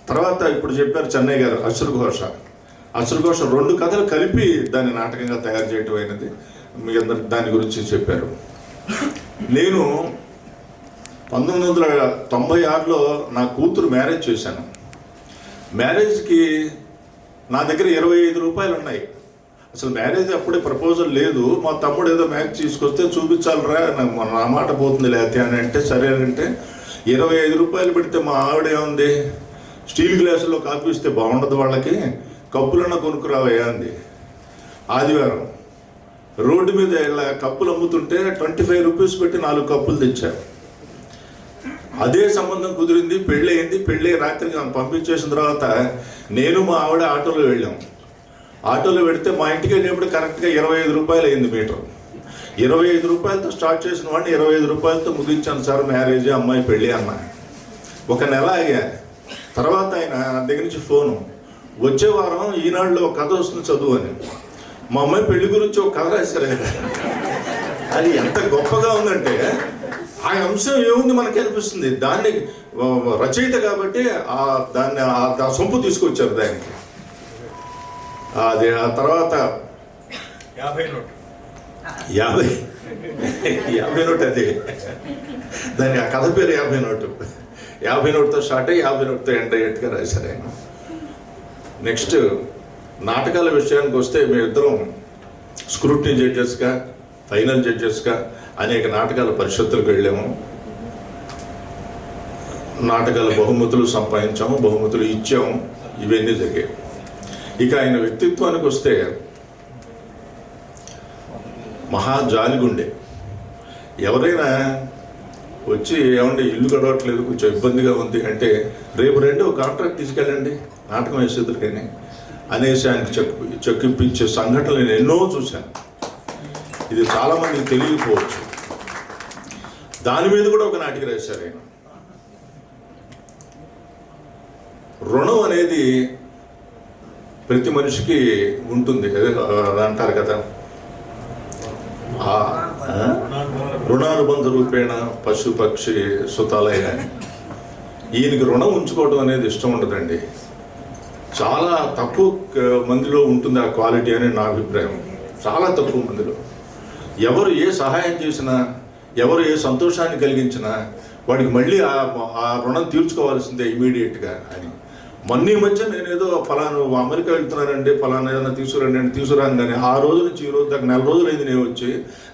తర్వాత ఇప్పుడు చెప్పారు చెన్నై గారు అశ్రుఘోష. 2 కథలు కలిపి దాన్ని నాటకంగా తయారు చేయటం అయినది. మీ అందరు దాని గురించి చెప్పారు. నేను 1996లో నా కూతురు మ్యారేజ్ చేశాను. మ్యారేజ్కి నా దగ్గర 25 రూపాయలు ఉన్నాయి. అసలు మ్యారేజ్ అప్పుడే ప్రపోజల్ లేదు. మా తమ్ముడు ఏదో మ్యాచ్ తీసుకొస్తే చూపించాలరా, నా మాట పోతుంది లేకపోతే అని అంటే సరే అంటే 25 రూపాయలు పెడితే మా ఆవిడ ఏముంది, స్టీల్ గ్లాసుల్లో కాఫీ ఇస్తే బాగుండదు, వాళ్ళకి కప్పులన్నా కొనుక్కురావయ్యా అంది. ఆదివారం రోడ్డు మీద ఇలా కప్పులు అమ్ముతుంటే 25 రూపీస్ పెట్టి 4 కప్పులు తెచ్చారు. అదే సంబంధం కుదిరింది, పెళ్ళి అయింది. పెళ్ళి రాత్రికి పంపించేసిన తర్వాత నేను మా ఆవిడ ఆటోలో వెళ్ళాం. ఆటోలో పెడితే మా ఇంటికి వెళ్ళేప్పుడు కరెక్ట్గా 25 రూపాయలు అయింది మీటర్. 25 రూపాయలతో స్టార్ట్ చేసిన వాడిని 25 రూపాయలతో ముగించాను సార్ మ్యారేజ్, అమ్మాయి పెళ్ళి అన్న. 1 నెల ఆగా. తర్వాత ఆయన నా దగ్గర నుంచి ఫోను, వచ్చే వారం ఈనాడులో ఒక కథ వస్తుంది చదువు అని. మా అమ్మాయి పెళ్లి గురించి ఒక కథ రాశారు. అది ఎంత గొప్పగా ఉందంటే ఆ అంశం ఏముంది మనకి అనిపిస్తుంది. దాన్ని రచయిత కాబట్టి దాన్ని ఆ సొంపు తీసుకొచ్చారు దానికి. అది ఆ తర్వాత 50 నోట్ అది దాని ఆ కథ పేరు 50 నోటు. 50 నోటుతో స్టార్ట్ అయ్యి 50 నోటుతో ఎండ్ అయ్యేట్టుగా రాశారు ఆయన. నెక్స్ట్ నాటకాల విషయానికి వస్తే మేమిద్దరం స్క్రూటినీ జడ్జెస్గా, ఫైనల్ జడ్జెస్గా అనేక నాటకాల పరిషత్తులకు వెళ్ళాము. నాటకాల బహుమతులు సంపాదించాము, బహుమతులు ఇచ్చాము, ఇవన్నీ జరిగాయి. ఇక ఆయన వ్యక్తిత్వానికి వస్తే మహా జాలిగుండే. ఎవరైనా వచ్చి ఏమంటే ఇల్లు గడవట్లేదు, కొంచెం ఇబ్బందిగా ఉంది అంటే రేపు ఒక కాంట్రాక్ట్ తీసుకెళ్ళండి నాటకం వేసేద్దరికని అనేసి ఆయనకు చెక్కిప్పించే సంఘటనలు నేను ఎన్నో చూశాను. ఇది చాలామందికి తెలియకపోవచ్చు. దాని మీద కూడా ఒక నాటిక రాశారు ఆయన. రుణం అనేది ప్రతి మనిషికి ఉంటుంది అంటారు కదా, రుణానుబంధ రూపేణ పశు పక్షి సుతాలయ. ఈయనకి రుణం ఉంచుకోవడం అనేది ఇష్టం ఉండదండి. చాలా తక్కువ మందిలో ఉంటుంది ఆ క్వాలిటీ అని నా అభిప్రాయం. చాలా తక్కువ మందిలో. ఎవరు ఏ సహాయం చేసినా, ఎవరు ఏ సంతోషాన్ని కలిగించినా వాడికి మళ్ళీ ఆ రుణం తీర్చుకోవాల్సిందే ఇమీడియట్గా అని. మొన్న ఈ మధ్య నేనేదో ఫలానా అమెరికా వెళ్తున్నానండి, ఫలానా ఏదైనా తీసుకురండి అంటే తీసుకురాను. కానీ ఆ రోజు నుంచి ఈ రోజు దాకా 4 రోజులు అయింది. నేను వచ్చి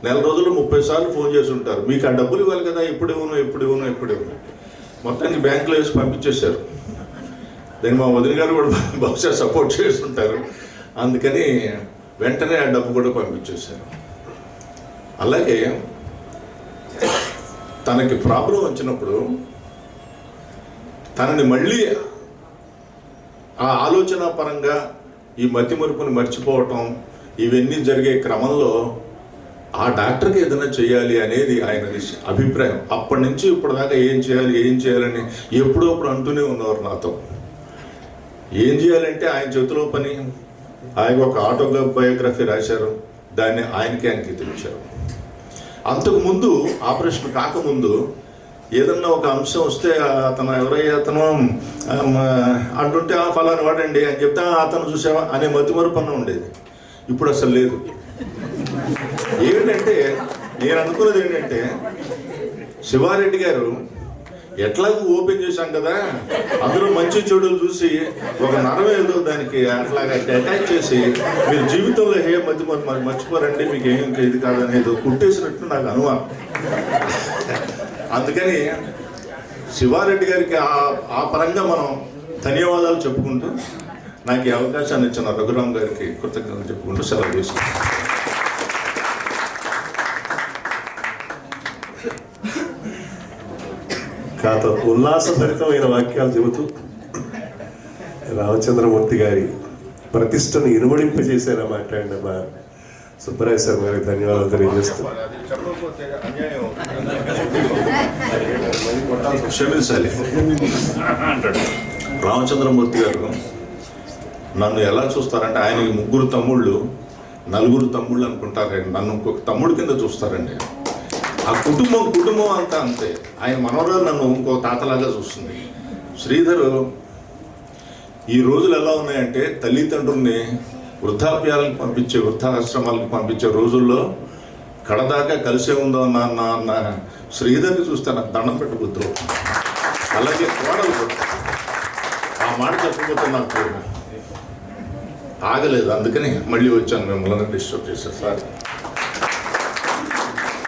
4 రోజులు 30 సార్లు ఫోన్ చేసి ఉంటారు. మీకు ఆ డబ్బులు ఇవ్వాలి కదా, ఎప్పుడు ఇవ్వను. మొత్తానికి బ్యాంకులో వేసి పంపించేశారు. దాన్ని మా వదిన గారు కూడా బహుశా సపోర్ట్ చేస్తుంటారు. అందుకని వెంటనే ఆ డబ్బు కూడా పంపించేశారు. అలాగే తనకి ప్రాబ్లం వచ్చినప్పుడు తనని మళ్ళీ ఆ ఆలోచన పరంగా ఈ మతి మరుపుని మర్చిపోవటం ఇవన్నీ జరిగే క్రమంలో ఆ డాక్టర్కి ఏదైనా చేయాలి అనేది ఆయన అభిప్రాయం. అప్పటి నుంచి ఇప్పటిదాకా ఏం చేయాలని ఎప్పుడప్పుడు అంటూనే ఉన్నవారు నాతో. ఏం చేయాలంటే ఆయన చేతిలో పని. ఆయన ఒక ఆటోబయోగ్రఫీ రాశారు, దాన్ని ఆయనకే అంకితించారు. అంతకుముందు ఆపరేషన్ కాకముందు ఏదన్నా ఒక అంశం వస్తే అతను ఎవరయ్యా అంటుంటే ఫలాని వాడండి అని చెప్తే అతను చూసావా అనే మతిమరుపన్న ఉండేది. ఇప్పుడు అసలు లేదు. ఏంటంటే నేను అనుకున్నది ఏంటంటే శివారెడ్డి గారు ఎట్లాగూ ఓపెన్ చేశాం కదా, అందరూ మంచి చెడులు చూసి ఒక నరం ఏదో దానికి అట్లాగా అటాచ్ చేసి మీరు జీవితంలో మర్చిపోరండి, మీకు ఏం ఇది కాదనేది కుట్టేసినట్టు నాకు అనుమానం. అందుకని శివారెడ్డి గారికి ఆ పరంగా మనం ధన్యవాదాలు చెప్పుకుంటూ నాకు ఈ అవకాశాన్ని ఇచ్చిన రఘురామ్ గారికి కృతజ్ఞతలు చెప్పుకుంటూ సెలవు తీసుకుంటాను. కాత ఉల్లాసభరితమైన వాక్యాలు చెబుతూ రామచంద్రమూర్తి గారి ప్రతిష్టను ఇనుమడింపజేసేలా మాట్లాడిన మా సుబ్బరాయ సార్ గారికి ధన్యవాదాలు తెలియజేస్తూ క్షమించాలి అంటాడు. రామచంద్రమూర్తి గారు నన్ను ఎలా చూస్తారంటే ఆయనకి 3 తమ్ముళ్ళు 4 తమ్ముళ్ళు అనుకుంటారండి, నన్ను ఇంకొక తమ్ముడు కింద చూస్తారండి. ఆ కుటుంబం అంతా అంతే. ఆయన మనవరాలు నన్ను ఇంకో తాతలాగా చూస్తుంది. శ్రీధరు ఈ రోజులు ఎలా ఉన్నాయంటే తల్లిదండ్రుల్ని వృద్ధాప్యాలకు పంపించే వృద్ధాశ్రమాలకు పంపించే రోజుల్లో కడదాకా కలిసే ఉందో నాన్న శ్రీధర్ని చూస్తే నాకు దండం పెట్టబుద్దు. అలాగే కోడలు ఆ మాట చెప్పకపోతే నాకు ఆగలేదు, అందుకని మళ్ళీ వచ్చాను, మిమ్మల్ని డిస్టర్బ్ చేశాను సార్.